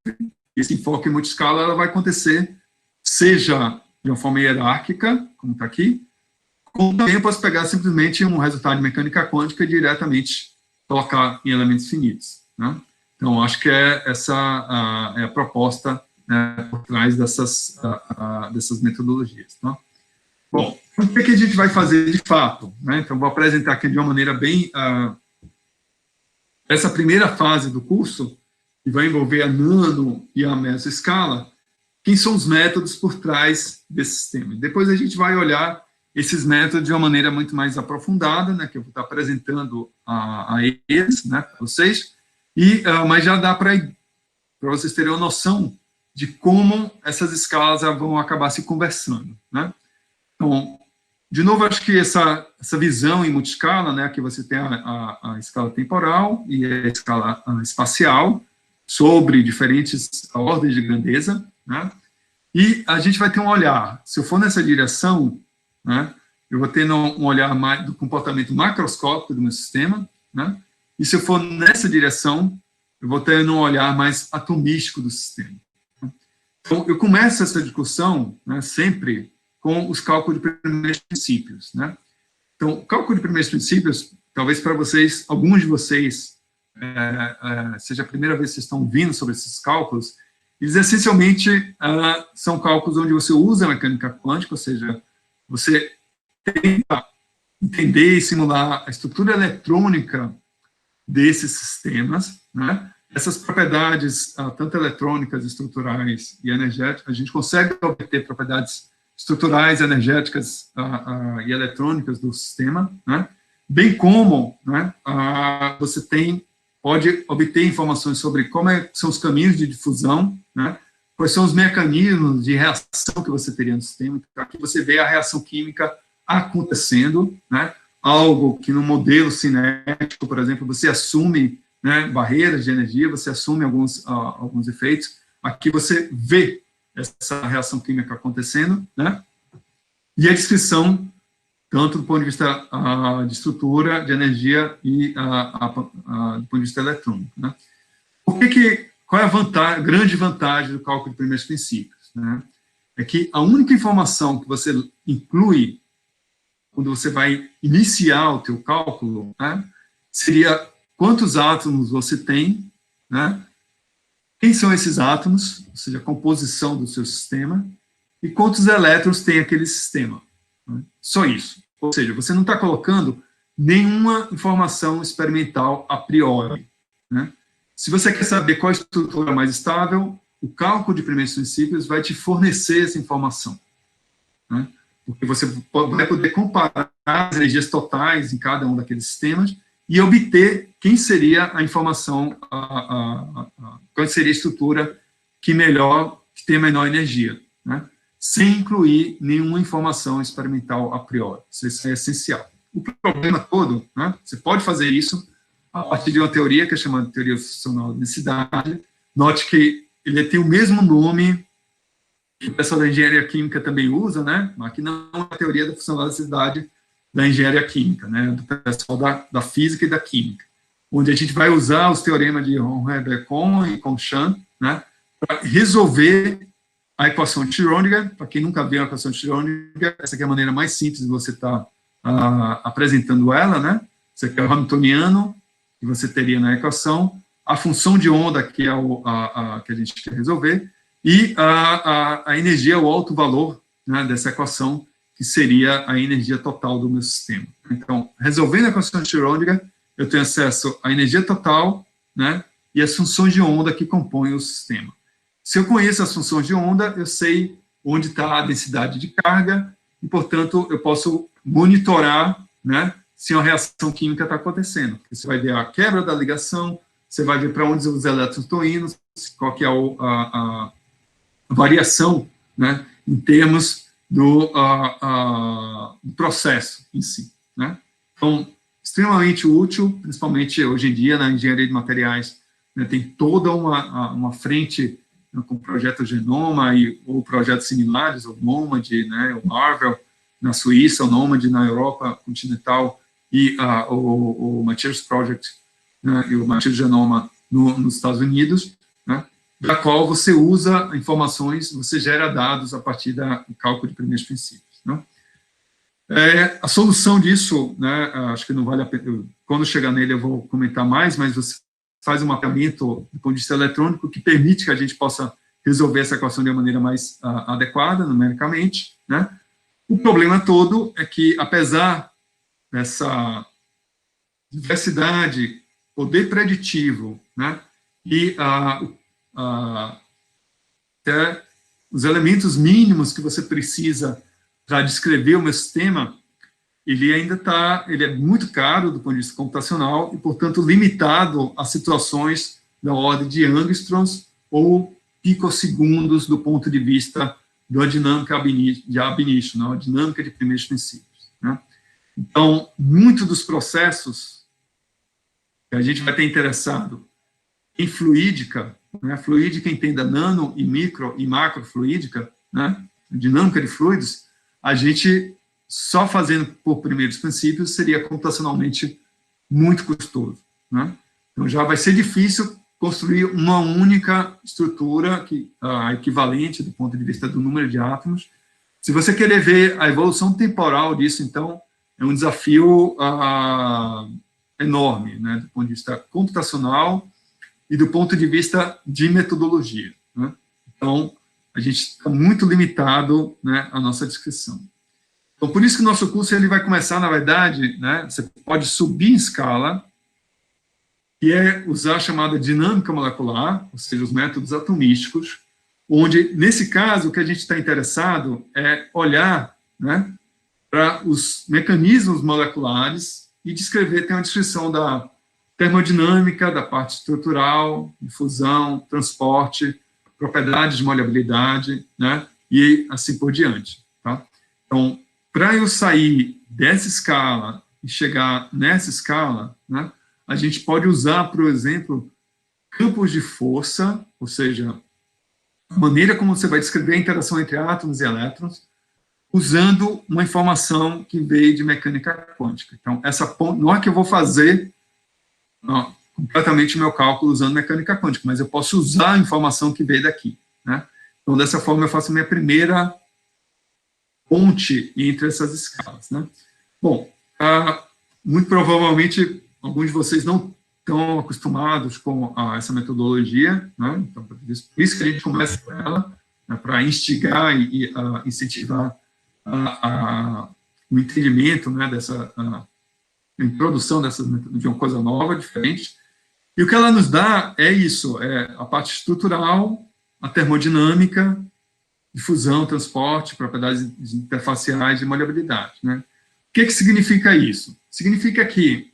Esse enfoque em multiscala ela vai acontecer, seja de uma forma hierárquica, como está aqui, como também eu posso pegar simplesmente um resultado de mecânica quântica e diretamente colocar em elementos finitos, né? Então, acho que essa é a proposta, né, por trás dessas metodologias, tá? Bom, o que a gente vai fazer de fato, né? Então, vou apresentar aqui de uma maneira bem... essa primeira fase do curso, que vai envolver a nano e a mesoscala, quem são os métodos por trás desse sistema. Depois a gente vai olhar esses métodos de uma maneira muito mais aprofundada, né, que eu vou estar apresentando a eles, né, para vocês, mas já dá para vocês terem uma noção de como essas escalas vão acabar se conversando, né. Então, de novo, acho que essa visão em multiscala, né, que você tem a escala temporal e a escala espacial, sobre diferentes ordens de grandeza, né, e a gente vai ter um olhar, se eu for nessa direção, né, eu vou ter um olhar mais do comportamento macroscópico do meu sistema, né, e se eu for nessa direção, eu vou ter um olhar mais atomístico do sistema. Então, eu começo essa discussão, né, sempre com os cálculos de primeiros princípios, né. Então, o cálculo de primeiros princípios, talvez para vocês, alguns de vocês, seja a primeira vez que vocês estão ouvindo sobre esses cálculos, eles essencialmente são cálculos onde você usa a mecânica quântica, ou seja, você tenta entender e simular a estrutura eletrônica desses sistemas, né? Essas propriedades, tanto eletrônicas, estruturais e energéticas, a gente consegue obter propriedades estruturais, energéticas e eletrônicas do sistema, né? Bem como, né, você pode obter informações sobre como são os caminhos de difusão, né? Quais são os mecanismos de reação que você teria no sistema. Então, aqui você vê a reação química acontecendo, né? Algo que no modelo cinético, por exemplo, você assume, né, barreiras de energia, você assume alguns efeitos. Aqui você vê essa reação química acontecendo, né? E a descrição, tanto do ponto de vista de estrutura, de energia e do ponto de vista eletrônico, né? Qual é a grande vantagem do cálculo de primeiros princípios, né? É que a única informação que você inclui quando você vai iniciar o teu cálculo, né, seria quantos átomos você tem, né, quem são esses átomos, ou seja, a composição do seu sistema, e quantos elétrons tem aquele sistema. Né? Só isso. Ou seja, você não está colocando nenhuma informação experimental a priori. Né? Se você quer saber qual é a estrutura mais estável, o cálculo de primeiros princípios vai te fornecer essa informação. Né? Porque você vai poder comparar as energias totais em cada um daqueles sistemas e obter quem seria a informação, qual seria a estrutura que tem a menor energia, né? Sem incluir nenhuma informação experimental a priori. Isso é essencial. O problema todo, né, você pode fazer isso a partir de uma teoria que é chamada de teoria funcional da densidade. Note que ele tem o mesmo nome que o pessoal da engenharia química também usa, né? Aqui não é a teoria da funcionalidade da engenharia química, né? Do pessoal da física e da química, onde a gente vai usar os teoremas de Ron-Heber-Kohn e Kohn-Sham, né? Para resolver a equação de Schrödinger. Para quem nunca viu a equação de Schrödinger, essa aqui é a maneira mais simples de você estar apresentando ela, né? Isso aqui é o Hamiltoniano, que você teria na equação, a função de onda, que é que a gente quer resolver, e a energia, o alto valor, né, dessa equação, que seria a energia total do meu sistema. Então, resolvendo a equação de Schrödinger, eu tenho acesso à energia total, né, e as funções de onda que compõem o sistema. Se eu conheço as funções de onda, eu sei onde está a densidade de carga, e, portanto, eu posso monitorar, né, se uma reação química está acontecendo. Você vai ver a quebra da ligação, você vai ver para onde os elétrons estão indo, qual que é a variação, né, em termos do processo em si, né? Então, extremamente útil, principalmente hoje em dia na engenharia de materiais, né, tem toda uma frente, né, com o projeto Genoma ou projetos similares, o NOMAD, né, o Marvel na Suíça, o NOMAD na Europa continental e o Materials Project, né, e o Materials Genoma nos Estados Unidos, né, da qual você usa informações, você gera dados a partir do cálculo de primeiros princípios. Né? A solução disso, né, acho que não vale a pena, quando chegar nele eu vou comentar mais, mas você faz um mapeamento do ponto de vista eletrônico que permite que a gente possa resolver essa equação de uma maneira mais adequada, numericamente. Né? O problema todo é que, apesar dessa diversidade, poder preditivo, né, e até os elementos mínimos que você precisa para descrever o meu sistema, ele é muito caro do ponto de vista computacional e, portanto, limitado a situações da ordem de angstroms ou picosegundos do ponto de vista da dinâmica de ab initio, né, a dinâmica de primeiros princípios. Né? Então, muito dos processos que a gente vai ter interessado em fluídica, né, fluídica entenda nano e micro e macrofluídica, né, dinâmica de fluidos, a gente só fazendo por primeiros princípios seria computacionalmente muito custoso. Né? Então já vai ser difícil construir uma única estrutura equivalente do ponto de vista do número de átomos. Se você querer ver a evolução temporal disso, então, é um desafio enorme, né, do ponto de vista computacional e do ponto de vista de metodologia. Né? Então, a gente está muito limitado, né, à nossa descrição. Então, por isso que o nosso curso ele vai começar, na verdade, né, você pode subir em escala, que é usar a chamada dinâmica molecular, ou seja, os métodos atomísticos, onde, nesse caso, o que a gente está interessado é olhar, né, para os mecanismos moleculares e descrever, tem uma descrição da termodinâmica, da parte estrutural, difusão, transporte, propriedades de maleabilidade, né, e assim por diante. Tá? Então, para eu sair dessa escala e chegar nessa escala, né, a gente pode usar, por exemplo, campos de força, ou seja, a maneira como você vai descrever a interação entre átomos e elétrons, usando uma informação que veio de mecânica quântica. Então, não é que eu vou fazer completamente o meu cálculo usando mecânica quântica, mas eu posso usar a informação que veio daqui. Né? Então, dessa forma, eu faço a minha primeira ponte entre essas escalas. Né? Bom, muito provavelmente, alguns de vocês não estão acostumados com essa metodologia, né? Então, por isso que a gente começa com ela, né, para instigar e incentivar o entendimento, né, a introdução de uma coisa nova, diferente. E o que ela nos dá é isso, é a parte estrutural, a termodinâmica, difusão, transporte, propriedades interfaciais e maleabilidade. Né? O que significa isso? Significa que,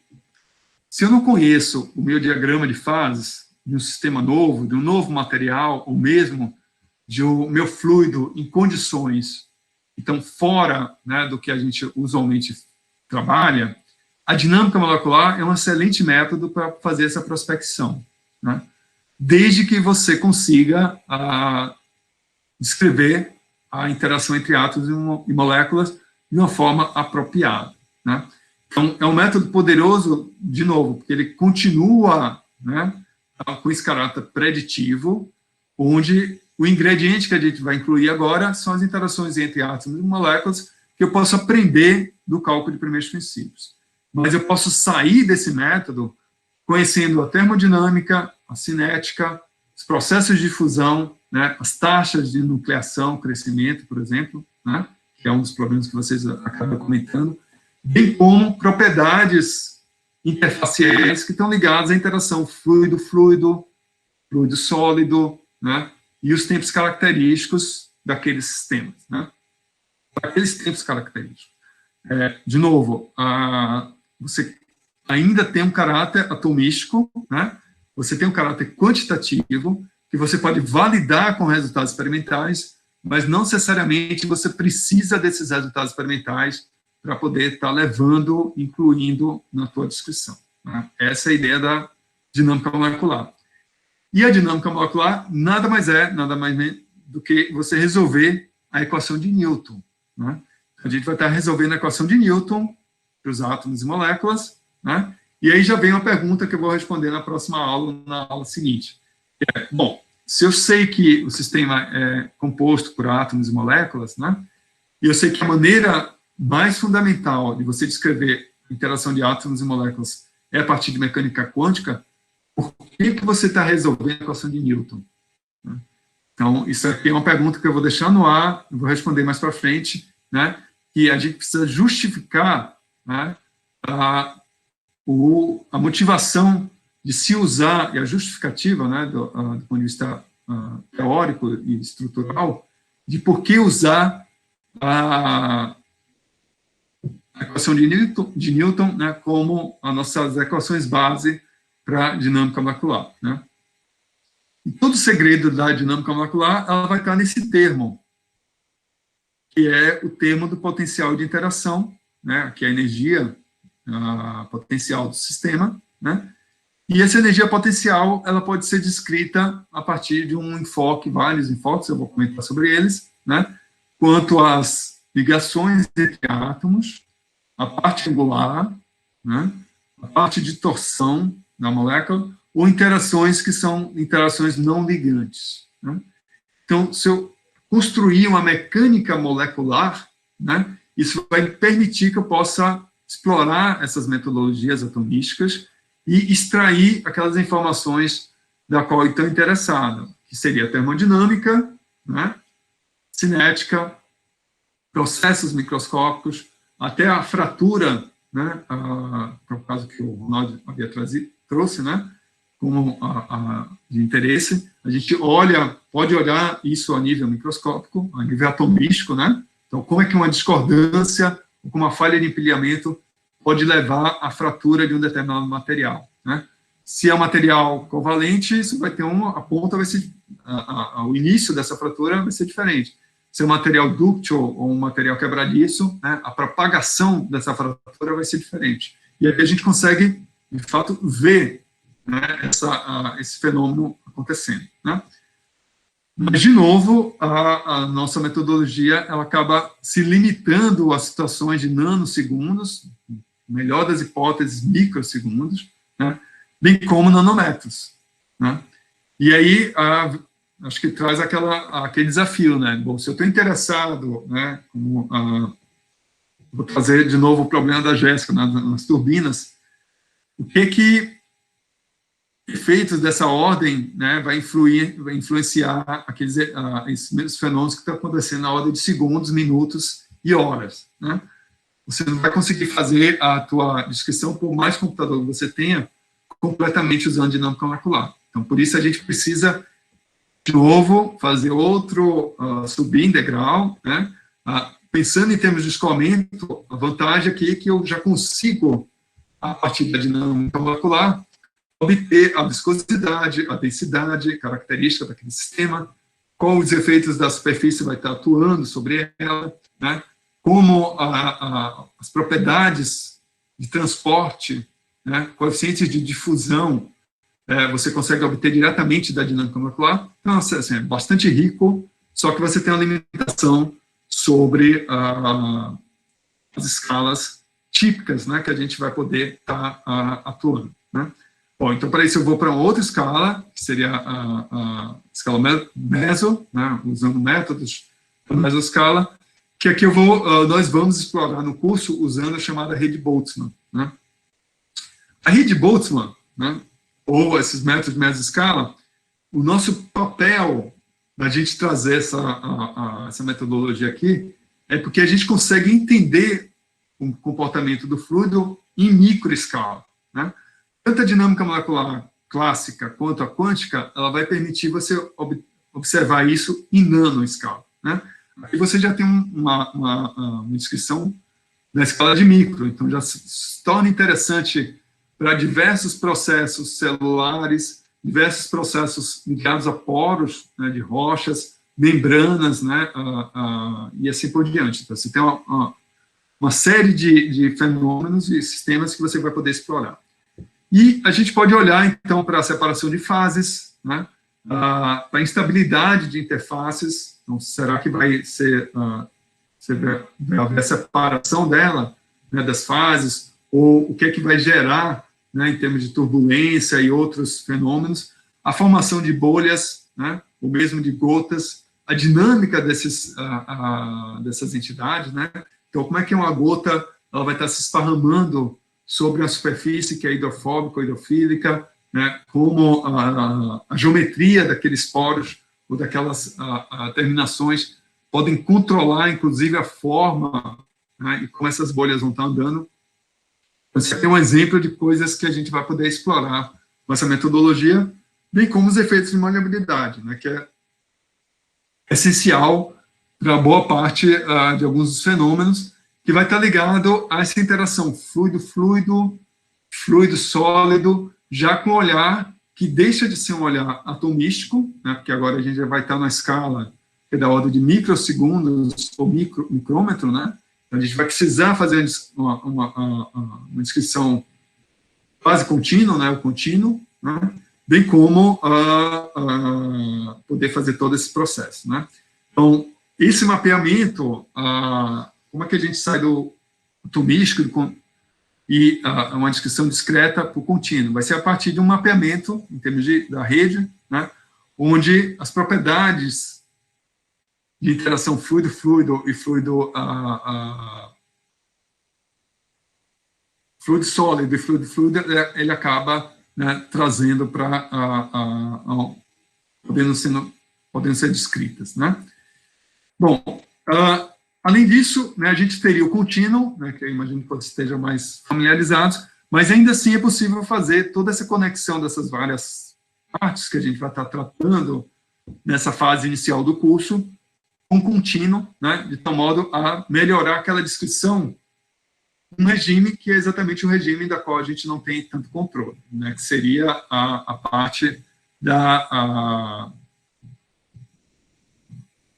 se eu não conheço o meu diagrama de fases de um sistema novo, de um novo material, ou mesmo de o meu fluido em condições então fora, né, do que a gente usualmente trabalha, a dinâmica molecular é um excelente método para fazer essa prospecção, né? Desde que você consiga descrever a interação entre átomos e moléculas de uma forma apropriada, né? Então, é um método poderoso, de novo, porque ele continua, né, com esse caráter preditivo, onde o ingrediente que a gente vai incluir agora são as interações entre átomos e moléculas que eu posso aprender do cálculo de primeiros princípios. Mas eu posso sair desse método conhecendo a termodinâmica, a cinética, os processos de fusão, né, as taxas de nucleação, crescimento, por exemplo, né, que é um dos problemas que vocês acabam comentando, bem como propriedades interfaciais que estão ligadas à interação fluido-fluido, fluido-sólido, né, e os tempos característicos daqueles sistemas, né, aqueles tempos característicos. De novo, você ainda tem um caráter atomístico, né, você tem um caráter quantitativo, que você pode validar com resultados experimentais, mas não necessariamente você precisa desses resultados experimentais para poder estar levando, incluindo na tua descrição. Né? Essa é a ideia da dinâmica molecular. E a dinâmica molecular nada mais do que você resolver a equação de Newton. Né? A gente vai estar resolvendo a equação de Newton para os átomos e moléculas, né? E aí já vem uma pergunta que eu vou responder na próxima aula, na aula seguinte. Bom, se eu sei que o sistema é composto por átomos e moléculas, né? E eu sei que a maneira mais fundamental de você descrever a interação de átomos e moléculas é a partir de mecânica quântica, por que você está resolvendo a equação de Newton? Então, isso aqui é uma pergunta que eu vou deixar no ar, eu vou responder mais para frente, né? Que a gente precisa justificar, né, a motivação de se usar, e a justificativa, né, do ponto de vista teórico e estrutural, de por que usar a equação de Newton, né, como as nossas equações base para a dinâmica molecular. Né? E todo o segredo da dinâmica molecular ela vai estar nesse termo, que é o termo do potencial de interação, né, que é a energia potencial do sistema, né? E essa energia potencial ela pode ser descrita a partir de um enfoque, vários enfoques, eu vou comentar sobre eles, né? Quanto às ligações entre átomos, a parte angular, né? A parte de torção da molécula, ou interações que são interações não ligantes. Né? Então, se eu construir uma mecânica molecular, né, isso vai permitir que eu possa explorar essas metodologias atomísticas e extrair aquelas informações da qual eu estou interessado, que seria a termodinâmica, né, cinética, processos microscópicos, até a fratura, né, que é o caso que o Ronaldo havia trouxe, né, como de interesse. A gente pode olhar isso a nível microscópico, a nível atomístico, né? Então, como é que uma discordância, ou como uma falha de empilhamento pode levar à fratura de um determinado material, né? Se é um material covalente, isso vai ter a ponta vai ser, o início dessa fratura vai ser diferente. Se é um material dúctil ou um material quebradiço, né, a propagação dessa fratura vai ser diferente. E aí a gente consegue, de fato, ver, né, esse fenômeno acontecendo, né? Mas, de novo, a nossa metodologia ela acaba se limitando a situações de nanosegundos, melhor das hipóteses, microsegundos, né, bem como nanômetros, né? E aí, acho que traz aquele desafio, né? Bom, se eu estou interessado, né, vou trazer de novo o problema da Jéssica, nas turbinas, o que efeitos dessa ordem, né, vai influenciar esses mesmos fenômenos que estão acontecendo na ordem de segundos, minutos e horas, né? Você não vai conseguir fazer a tua descrição, por mais computador que você tenha, completamente usando dinâmica molecular. Então, por isso a gente precisa, de novo, fazer outro subir em degrau, né? Pensando em termos de escoamento, a vantagem aqui é que eu já consigo, a partir da dinâmica molecular, obter a viscosidade, a densidade, característica daquele sistema, qual os efeitos da superfície vai estar atuando sobre ela, né? Como as propriedades de transporte, né? Coeficientes de difusão, você consegue obter diretamente da dinâmica molecular. Então, assim, é bastante rico, só que você tem uma limitação sobre as escalas típicas, né, que a gente vai poder estar atuando, né? Bom, então, para isso, eu vou para uma outra escala, que seria a escala meso, né, usando métodos da mesoscala, que aqui nós vamos explorar no curso usando a chamada rede Boltzmann, né? A rede Boltzmann, né, ou esses métodos de mesoscala, o nosso papel da gente trazer essa metodologia aqui é porque a gente consegue entender o comportamento do fluido em microescala, né? Tanto a dinâmica molecular clássica quanto a quântica, ela vai permitir você observar isso em nanoescala, né? Aqui você já tem uma descrição na escala de micro, então já se torna interessante para diversos processos celulares, diversos processos ligados a poros, né, de rochas, membranas, né, e assim por diante. Então, você tem uma série de fenômenos e sistemas que você vai poder explorar. E a gente pode olhar, então, para a separação de fases, né, para a instabilidade de interfaces. Então, será que vai haver a separação dela, né, das fases, ou o que é que vai gerar, né, em termos de turbulência e outros fenômenos, a formação de bolhas, né, ou mesmo de gotas, a dinâmica dessas entidades, né? Então, como é que uma gota ela vai estar se esparramando sobre a superfície que é hidrofóbica ou hidrofílica, né? Como a geometria daqueles poros ou daquelas terminações podem controlar, inclusive, a forma, né, e como essas bolhas vão estar andando. Você tem um exemplo de coisas que a gente vai poder explorar com essa metodologia, bem como os efeitos de maleabilidade, né, que é essencial para boa parte de alguns dos fenômenos, que vai estar ligado a essa interação fluido-fluido, fluido-sólido, já com um olhar que deixa de ser um olhar atomístico, né, porque agora a gente já vai estar na escala que é da ordem de microsegundos ou micrômetro, né? A gente vai precisar fazer uma descrição quase contínua, né, o contínuo, né, bem como poder fazer todo esse processo, né? Então, esse mapeamento, como é que a gente sai do atomístico e uma descrição discreta para o contínuo? Vai ser a partir de um mapeamento, em termos da rede, né, onde as propriedades de interação fluido-fluido e fluido sólido e fluido-fluido, ele acaba, né, trazendo para podendo sendo podendo ser descritas, né? Bom, além disso, né, a gente teria o contínuo, né, que eu imagino que vocês estejam mais familiarizados, mas ainda assim é possível fazer toda essa conexão dessas várias partes que a gente vai estar tratando nessa fase inicial do curso, com contínuo, né, de tal modo a melhorar aquela descrição, um regime que é exatamente o regime da qual a gente não tem tanto controle, né, que seria a parte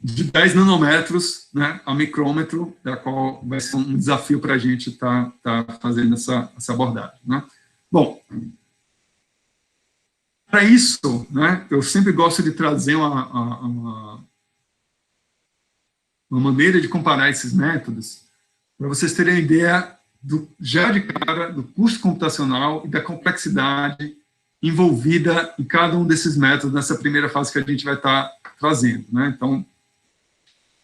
de 10 nanômetros, né, a micrômetro, da qual vai ser um desafio para a gente estar fazendo essa abordagem, né. Bom, para isso, né, eu sempre gosto de trazer uma maneira de comparar esses métodos, para vocês terem uma ideia, já de cara, do custo computacional e da complexidade envolvida em cada um desses métodos nessa primeira fase que a gente vai estar trazendo, né. Então,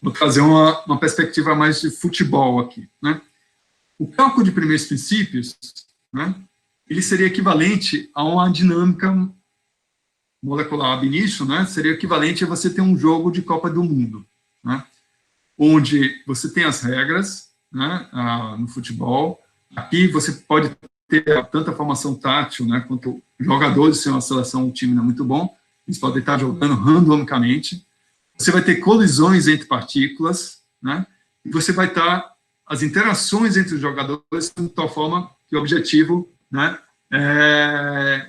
vou trazer uma perspectiva mais de futebol aqui, né. O cálculo de primeiros princípios, né, ele seria equivalente a uma dinâmica molecular ab initio, né, seria equivalente a você ter um jogo de Copa do Mundo, né, onde você tem as regras, né, no futebol. Aqui você pode ter tanta formação tátil, né, quanto jogadores, se uma seleção, um time não é muito bom, eles podem estar jogando randomicamente. Você vai ter colisões entre partículas, né, e você vai estar as interações entre os jogadores de tal forma que o objetivo, né,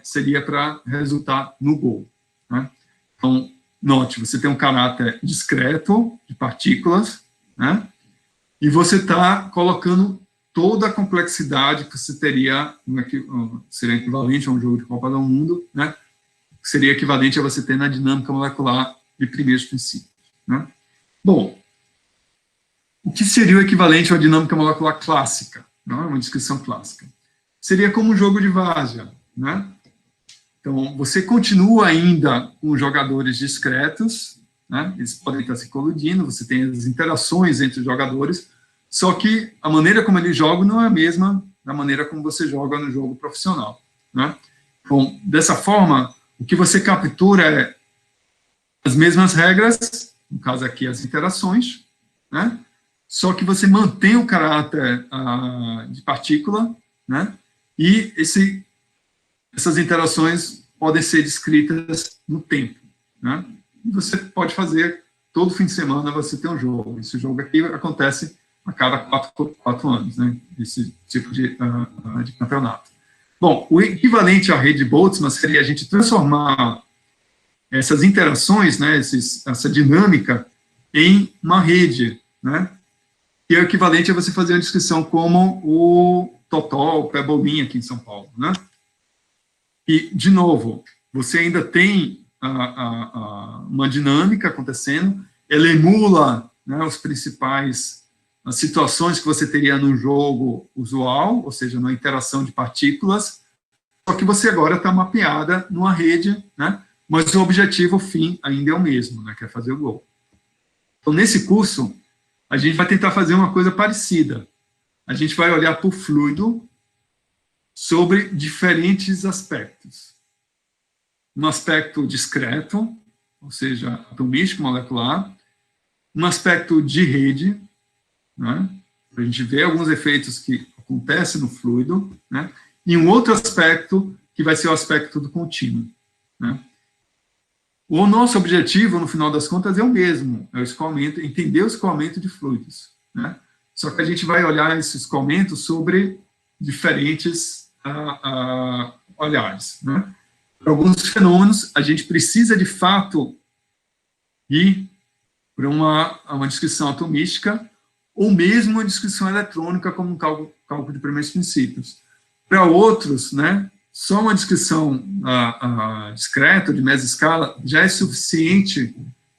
seria para resultar no gol, né. Então, note, você tem um caráter discreto de partículas, né, e você está colocando toda a complexidade que você teria, seria equivalente a um jogo de Copa do Mundo, né, seria equivalente a você ter na dinâmica molecular de primeiros princípios, né. Bom, o que seria o equivalente a uma dinâmica molecular clássica, não é uma descrição clássica? Seria como um jogo de várzea, né. Então, você continua ainda com jogadores discretos, né, eles podem estar se colidindo, você tem as interações entre os jogadores, só que a maneira como eles jogam não é a mesma da maneira como você joga no jogo profissional, né. Então, dessa forma, o que você captura é as mesmas regras, no caso aqui as interações, né, só que você mantém o caráter de partícula, né, e essas interações podem ser descritas no tempo, né? E você pode fazer, todo fim de semana você tem um jogo. Esse jogo aqui acontece a cada 4 anos, né? Esse tipo de campeonato. Bom, o equivalente à rede Boltzmann seria a gente transformar essas interações, né, essa dinâmica, em uma rede, né? Que é o equivalente a você fazer uma descrição como o Totó, o Pé-Bolinha aqui em São Paulo, né? E, de novo, você ainda tem uma dinâmica acontecendo, ela emula, né, as principais situações que você teria no jogo usual, ou seja, na interação de partículas, só que você agora está mapeada numa rede, né, mas o objetivo, o fim, ainda é o mesmo, né, que é fazer o gol. Então, nesse curso, a gente vai tentar fazer uma coisa parecida. A gente vai olhar para o fluido sobre diferentes aspectos. Um aspecto discreto, ou seja, atomístico, molecular, um aspecto de rede, né, para a gente ver alguns efeitos que acontecem no fluido, né, e um outro aspecto que vai ser o aspecto do contínuo, né. O nosso objetivo, no final das contas, é o mesmo, é o escoamento, entender o escoamento de fluidos, né? Só que a gente vai olhar esse escoamento sobre diferentes olhares, né? Para alguns fenômenos, a gente precisa, de fato, ir para uma descrição atomística, ou mesmo uma descrição eletrônica, como um cálculo de primeiros princípios. Para outros, né, só uma descrição discreta, de mesescala, já é suficiente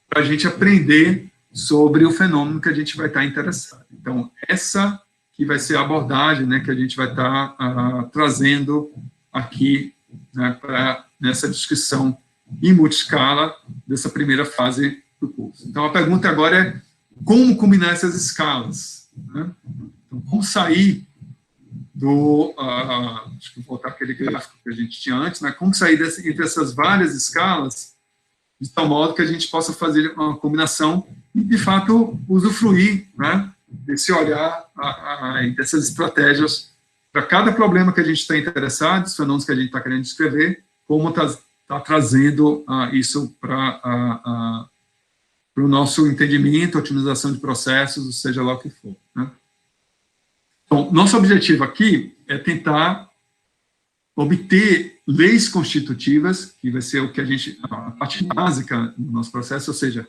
para a gente aprender sobre o fenômeno que a gente vai estar interessado. Então, essa que vai ser a abordagem, né, que a gente vai estar trazendo aqui, né, nessa descrição em multiscala dessa primeira fase do curso. Então, a pergunta agora é como combinar essas escalas, né? Então, como sair deixa eu voltar aquele gráfico que a gente tinha antes, né? Como sair entre essas várias escalas de tal modo que a gente possa fazer uma combinação e, de fato, usufruir, né, desse olhar, dessas estratégias para cada problema que a gente está interessado, os fenômenos que a gente está querendo descrever, como está trazendo isso para o nosso entendimento, otimização de processos, seja lá o que for, né? Então, nosso objetivo aqui é tentar obter leis constitutivas, que vai ser o que a parte básica do nosso processo, ou seja,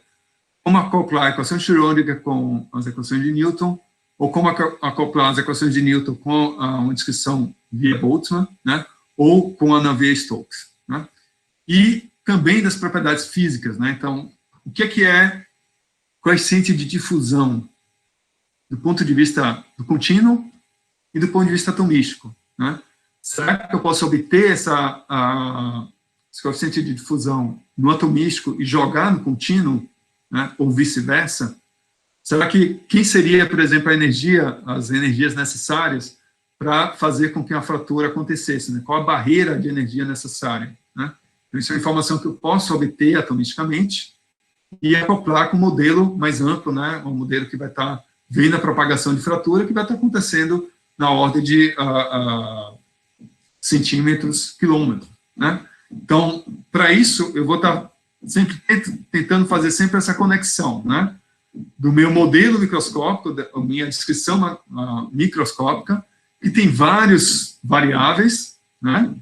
como acoplar a equação de Schrödinger com as equações de Newton, ou como acoplar as equações de Newton com uma descrição via Boltzmann, né, ou com a Navier-Stokes, né, e também das propriedades físicas, né. Então, o que é coeficiente de difusão do ponto de vista do contínuo e do ponto de vista atomístico, né? Será que eu posso obter esse coeficiente de difusão no atomístico e jogar no contínuo, né, ou vice-versa? Será que quem seria, por exemplo, as energias necessárias para fazer com que a fratura acontecesse, né? Qual a barreira de energia necessária, né? Então, isso é uma informação que eu posso obter atomisticamente e acoplar com um modelo mais amplo, né? Um modelo que vai estar vendo a propagação de fratura, que vai estar acontecendo na ordem de centímetros, quilômetros, né? Então, para isso, eu vou estar sempre tentando fazer sempre essa conexão, né, do meu modelo microscópico, da minha descrição microscópica, que tem vários variáveis, né,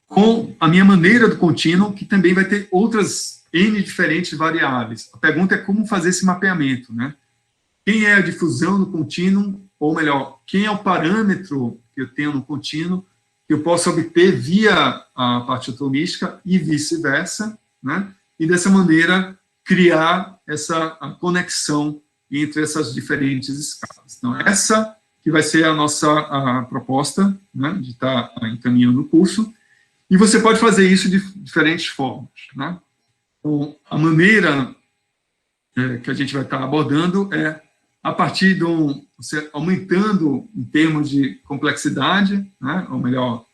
com a minha maneira do contínuo, que também vai ter outras N diferentes variáveis. A pergunta é como fazer esse mapeamento, né? Quem é a difusão no contínuo, ou melhor, quem é o parâmetro que eu tenho no contínuo, que eu posso obter via a parte atomística e vice-versa, né? E dessa maneira criar essa conexão entre essas diferentes escalas. Então, essa que vai ser a nossa proposta, né, de estar encaminhando o curso, e você pode fazer isso de diferentes formas, né? Então, a maneira que a gente vai estar abordando é a partir de você aumentando em termos de complexidade, né, ou melhor,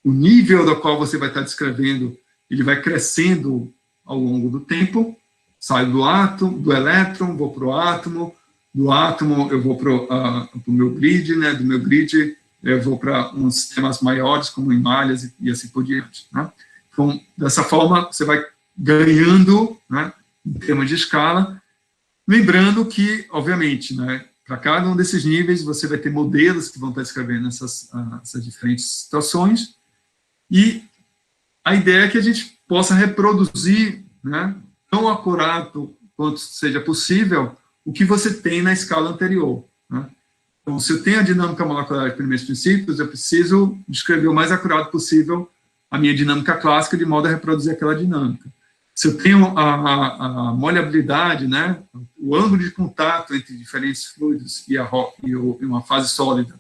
o nível do qual você vai estar descrevendo, ele vai crescendo ao longo do tempo. Saio do átomo, do elétron, vou para o átomo, do átomo eu vou para o meu grid, né, do meu grid eu vou para uns sistemas maiores, como em malhas e assim por diante, né? Então, dessa forma, você vai ganhando, né, em termos de escala, lembrando que, obviamente, né, para cada um desses níveis, você vai ter modelos que vão estar escrevendo essas diferentes situações, e a ideia é que a gente possa reproduzir, né, tão acurado quanto seja possível, o que você tem na escala anterior, né? Então, se eu tenho a dinâmica molecular de primeiros princípios, eu preciso descrever o mais acurado possível a minha dinâmica clássica, de modo a reproduzir aquela dinâmica. Se eu tenho a maleabilidade, né, o ângulo de contato entre diferentes fluidos e uma fase sólida,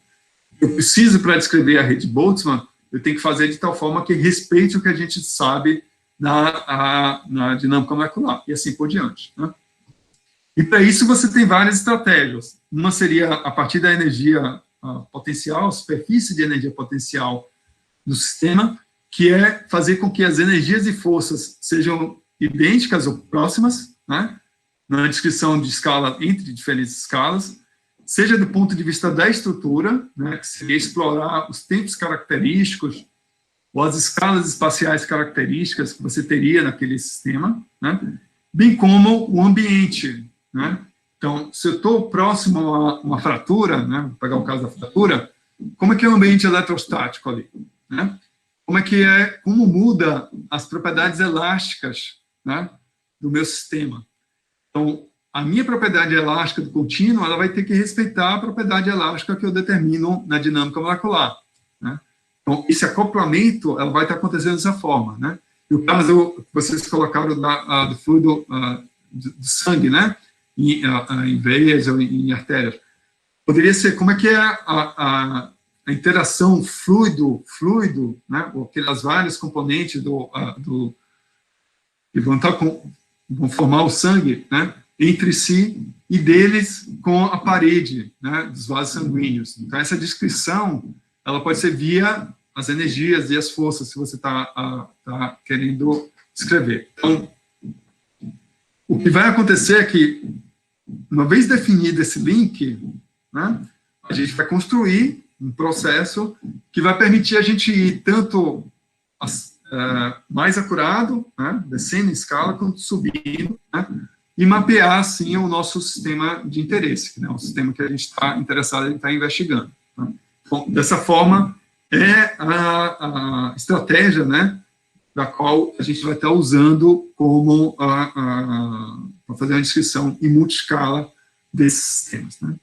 eu preciso, para descrever a rede Boltzmann, eu tenho que fazer de tal forma que respeite o que a gente sabe na dinâmica molecular, e assim por diante, né? E para isso você tem várias estratégias. Uma seria a partir da energia potencial, superfície de energia potencial do sistema, que é fazer com que as energias e forças sejam idênticas ou próximas, né, na descrição de escala entre diferentes escalas, seja do ponto de vista da estrutura, né, que seria explorar os tempos característicos ou as escalas espaciais características que você teria naquele sistema, né, bem como o ambiente, né? Então, se eu estou próximo a uma fratura, né, vou pegar o caso da fratura, como é que é o ambiente eletrostático ali, né? Como muda as propriedades elásticas, né, do meu sistema. Então, a minha propriedade elástica do contínuo, ela vai ter que respeitar a propriedade elástica que eu determino na dinâmica molecular, né? Então, esse acoplamento, ela vai estar acontecendo dessa forma, né? E o caso que vocês colocaram do fluido do sangue, né, em veias ou em artérias, poderia ser como é que é a interação fluido, né, aquelas várias componentes que vão formar o sangue, né, entre si, e deles com a parede, né, dos vasos sanguíneos. Então, essa descrição, ela pode ser via as energias e as forças, se você está querendo escrever. Então, o que vai acontecer é que, uma vez definido esse link, né, a gente vai construir um processo que vai permitir a gente ir tanto mais acurado, né, descendo em escala, quanto subindo, né, e mapear, assim, o nosso sistema de interesse, né, o sistema que a gente está interessado em estar investigando. Né. Bom, dessa forma, é a estratégia, né, da qual a gente vai estar usando como para fazer uma descrição em multiscala desses sistemas, né.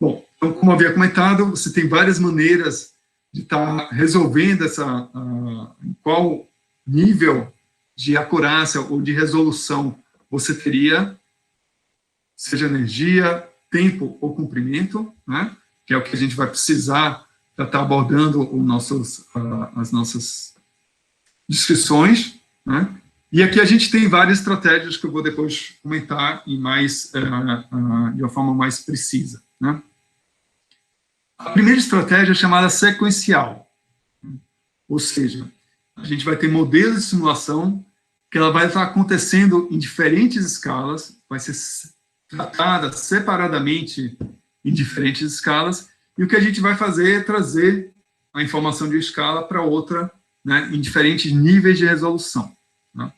Bom, então, como eu havia comentado, você tem várias maneiras de estar resolvendo em qual nível de acurácia ou de resolução você teria, seja energia, tempo ou comprimento, né, que é o que a gente vai precisar para estar abordando as nossas descrições, né. E aqui a gente tem várias estratégias que eu vou depois comentar de uma forma mais precisa, né. A primeira estratégia é chamada sequencial, ou seja, a gente vai ter modelos de simulação que ela vai estar acontecendo em diferentes escalas, vai ser tratada separadamente em diferentes escalas, e o que a gente vai fazer é trazer a informação de uma escala para outra, né, em diferentes níveis de resolução, né.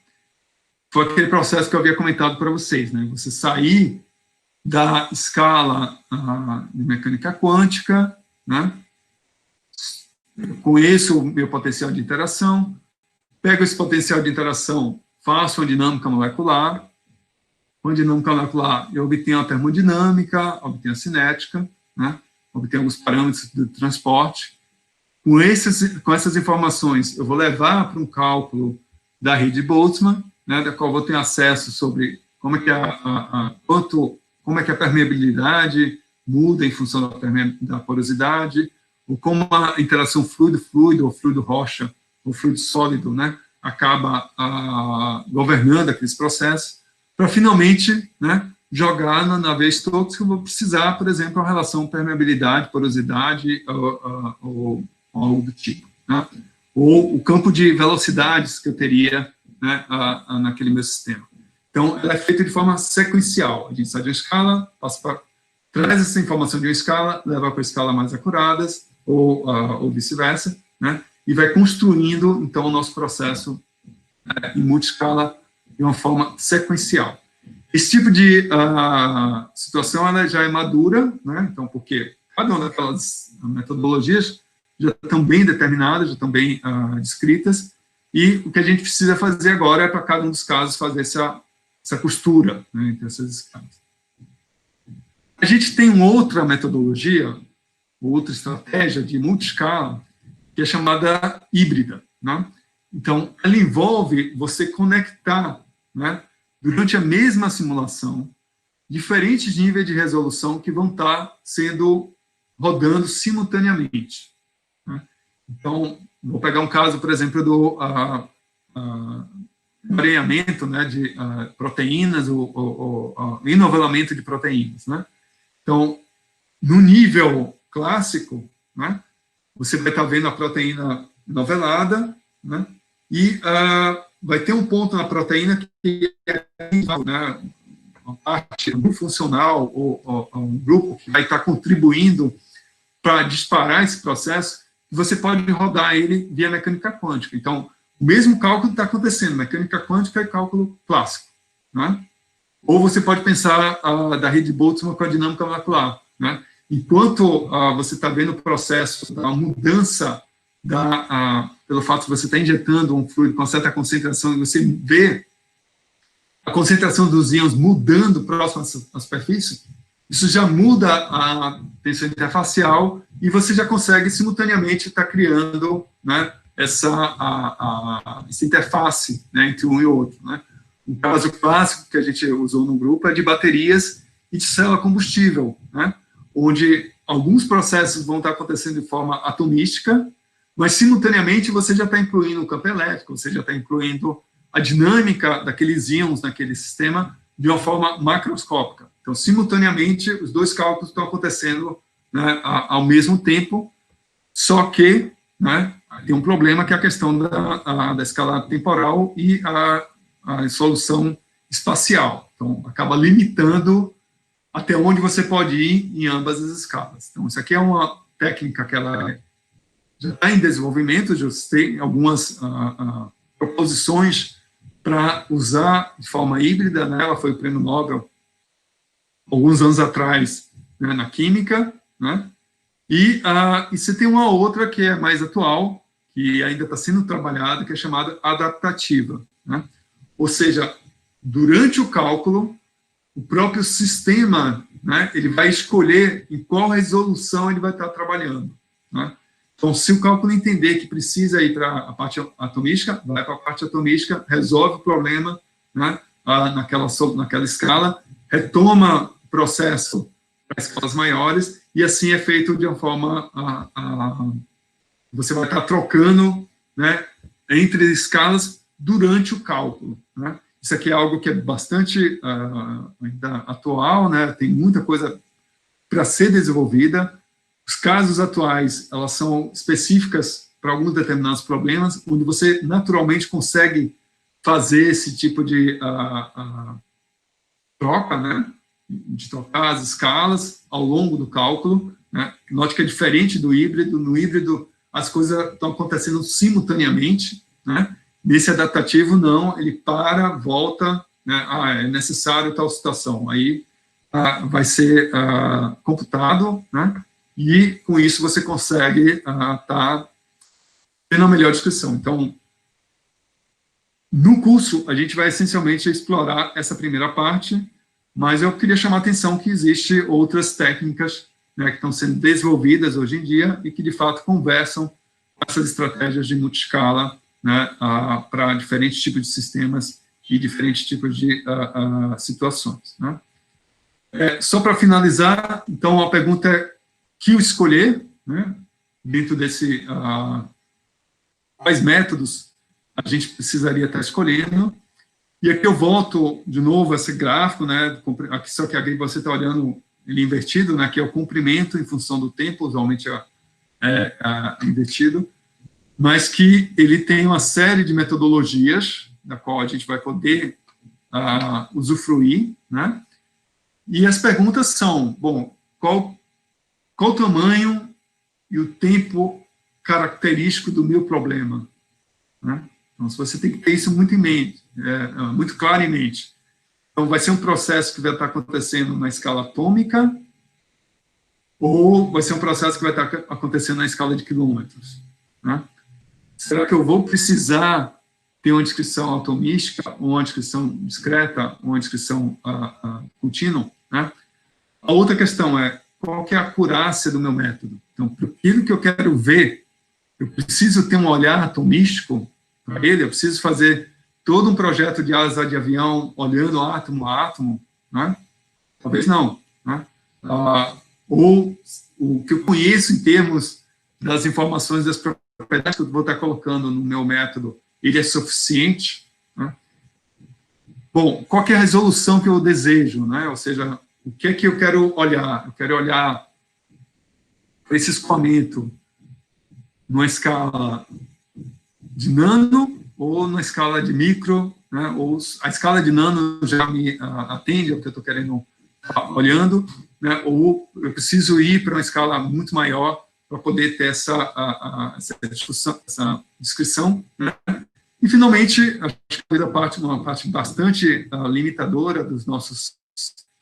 Foi aquele processo que eu havia comentado para vocês, né, você sair da escala de mecânica quântica, né? Eu conheço o meu potencial de interação, pego esse potencial de interação, faço uma dinâmica molecular, com a dinâmica molecular eu obtenho a termodinâmica, obtenho a cinética, né? Obtenho alguns parâmetros de transporte. Com essas informações, eu vou levar para um cálculo da rede de Boltzmann, né, da qual eu vou ter acesso sobre como é que como é que a permeabilidade muda em função da porosidade, ou como a interação fluido-fluido, ou fluido-rocha, ou fluido-sólido, né, acaba governando aqueles processos, para finalmente, né, jogar na veia Stokes que eu vou precisar, por exemplo, a relação permeabilidade, porosidade, ou algo do tipo, né, ou o campo de velocidades que eu teria, né, naquele meu sistema. Então, ela é feita de forma sequencial. A gente sai de uma escala, traz essa informação de uma escala, leva para escalas mais acuradas, ou vice-versa, né? E vai construindo, então, o nosso processo em multiscala de uma forma sequencial. Esse tipo de situação ela já é madura, né? Então, porque cada uma daquelas metodologias já estão bem determinadas, já estão bem descritas, e o que a gente precisa fazer agora é, para cada um dos casos, fazer essa costura, né, entre essas escalas. A gente tem uma outra metodologia, outra estratégia de multiscala, que é chamada híbrida, né? Então, ela envolve você conectar, né, durante a mesma simulação, diferentes níveis de resolução que vão estar rodando simultaneamente, né? Então, vou pegar um caso, por exemplo, do emaranhamento, né, de proteínas, o enovelamento de proteínas, né? Então, no nível clássico, né, você vai estar vendo a proteína novelada, né, e vai ter um ponto na proteína que é, né, uma parte funcional, ou um grupo que vai estar contribuindo para disparar esse processo, e você pode rodar ele via mecânica quântica. Então, o mesmo cálculo está acontecendo, mecânica quântica e cálculo clássico, né? Ou você pode pensar da rede de Boltzmann com a dinâmica molecular, né? Enquanto você está vendo o processo da mudança, pelo fato de você estar injetando um fluido com certa concentração, e você vê a concentração dos íons mudando próximo à superfície, isso já muda a tensão interfacial, e você já consegue simultaneamente estar criando, né, essa interface, né, entre um e outro, né? O caso clássico que a gente usou no grupo é de baterias e de célula combustível, né, onde alguns processos vão estar acontecendo de forma atomística, mas simultaneamente você já está incluindo o campo elétrico, você já está incluindo a dinâmica daqueles íons naquele sistema de uma forma macroscópica. Então, simultaneamente, os dois cálculos estão acontecendo, né, ao mesmo tempo, só que, né, tem um problema que é a questão da escala temporal e a solução espacial. Então, acaba limitando até onde você pode ir em ambas as escalas. Então, isso aqui é uma técnica que ela já está em desenvolvimento, já tem algumas proposições para usar de forma híbrida, né? Ela foi o prêmio Nobel alguns anos atrás, né, na química, né? E você tem uma outra que é mais atual, que ainda está sendo trabalhada, que é chamada adaptativa, né? Ou seja, durante o cálculo, o próprio sistema, né, ele vai escolher em qual resolução ele vai estar trabalhando, né? Então, se o cálculo entender que precisa ir para a parte atomística, vai para a parte atomística, resolve o problema, né, naquela escala, retoma o processo para escalas maiores, e assim é feito de uma forma... você vai estar trocando, né, entre escalas durante o cálculo, né? Isso aqui é algo que é bastante ainda atual, né? Tem muita coisa para ser desenvolvida. Os casos atuais, elas são específicas para alguns determinados problemas, onde você naturalmente consegue fazer esse tipo de troca, né? De trocar as escalas ao longo do cálculo, né? Note que é diferente do híbrido. No híbrido, as coisas estão acontecendo simultaneamente, né? Nesse adaptativo, não, ele para, volta, né? É necessário tal situação. Aí vai ser computado, né? E com isso você consegue estar tendo a melhor descrição. Então, no curso, a gente vai essencialmente explorar essa primeira parte, mas eu queria chamar a atenção que existem outras técnicas, né, que estão sendo desenvolvidas hoje em dia e que, de fato, conversam com essas estratégias de multiscala, né, para diferentes tipos de sistemas e diferentes tipos de situações, né. Só para finalizar, então, a pergunta é que escolher, né, dentro desse... quais métodos a gente precisaria estar escolhendo. E aqui eu volto de novo a esse gráfico, né, aqui, só que aqui você está olhando ele invertido, né, que é o comprimento em função do tempo, usualmente é invertido, mas que ele tem uma série de metodologias da qual a gente vai poder usufruir, né? E as perguntas são, bom, qual o tamanho e o tempo característico do meu problema, né? Então, você tem que ter isso muito em mente, muito claro em mente. Então, vai ser um processo que vai estar acontecendo na escala atômica ou vai ser um processo que vai estar acontecendo na escala de quilômetros, né? Será que eu vou precisar ter uma descrição atomística, ou uma descrição discreta, ou uma descrição contínua, né? A outra questão é, qual que é a acurácia do meu método? Então, para aquilo que eu quero ver, eu preciso ter um olhar atomístico para ele, eu preciso fazer todo um projeto de asa de avião olhando átomo a átomo, né? Talvez não, né? Ou o que eu conheço em termos das informações das propriedades que eu vou estar colocando no meu método, ele é suficiente, né? Bom, qual que é a resolução que eu desejo, né? Ou seja, o que é que eu quero olhar? Eu quero olhar esse escoamento numa escala de nano ou na escala de micro, né? Ou a escala de nano já me atende ao que eu estou querendo olhando, né? Ou eu preciso ir para uma escala muito maior para poder ter essa discussão, essa descrição, né? E, finalmente, acho que uma parte bastante limitadora dos nossos,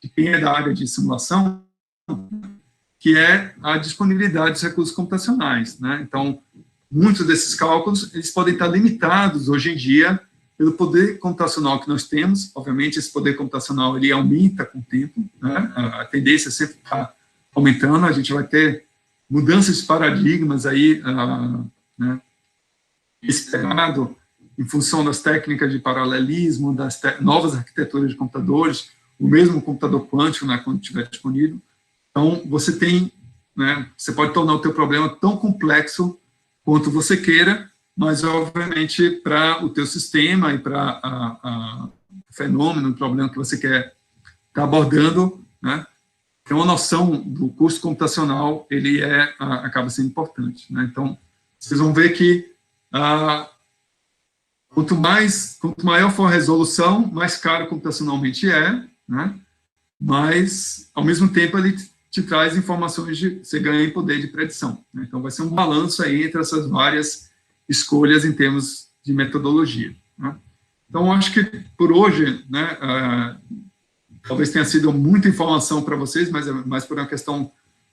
de quem é da área de simulação, que é a disponibilidade dos recursos computacionais, né? Então, muitos desses cálculos, eles podem estar limitados, hoje em dia, pelo poder computacional que nós temos. Obviamente, esse poder computacional, ele aumenta com o tempo, né? A tendência sempre está aumentando, a gente vai ter mudanças de paradigmas aí, né, esperado em função das técnicas de paralelismo, das novas arquiteturas de computadores, o mesmo computador quântico, né, quando estiver disponível. Então, você tem, né, você pode tornar o teu problema tão complexo quanto você queira, mas, obviamente, para o teu sistema e para o fenômeno, o problema que você quer estar abordando, né, ter uma noção do custo computacional, ele acaba sendo importante, né? Então, vocês vão ver que Quanto maior for a resolução, mais caro computacionalmente é, né? Mas, ao mesmo tempo, ele te traz informações, você ganha em poder de predição, né? Então, vai ser um balanço aí entre essas várias escolhas em termos de metodologia, né? Então, acho que, por hoje, né, talvez tenha sido muita informação para vocês, mas é mais por uma questão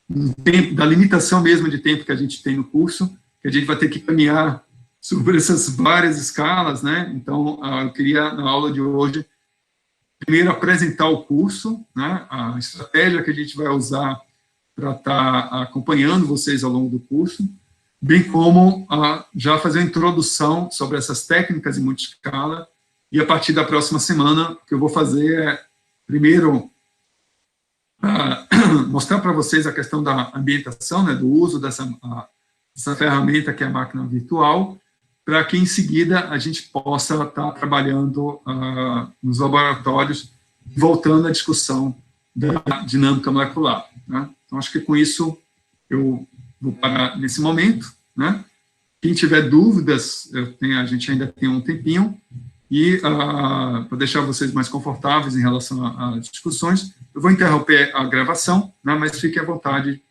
do tempo, da limitação mesmo de tempo que a gente tem no curso, que a gente vai ter que caminhar sobre essas várias escalas, né? Então, eu queria, na aula de hoje, primeiro apresentar o curso, né? A estratégia que a gente vai usar para estar acompanhando vocês ao longo do curso, bem como já fazer a introdução sobre essas técnicas em multiscala, e a partir da próxima semana, o que eu vou fazer é, primeiro, mostrar para vocês a questão da ambientação, né, do uso dessa ferramenta que é a máquina virtual, para que, em seguida, a gente possa estar trabalhando nos laboratórios, voltando à discussão da dinâmica molecular, né? Então, acho que com isso eu vou parar nesse momento, né? Quem tiver dúvidas, a gente ainda tem um tempinho, e para deixar vocês mais confortáveis em relação às discussões, eu vou interromper a gravação, né, mas fiquem à vontade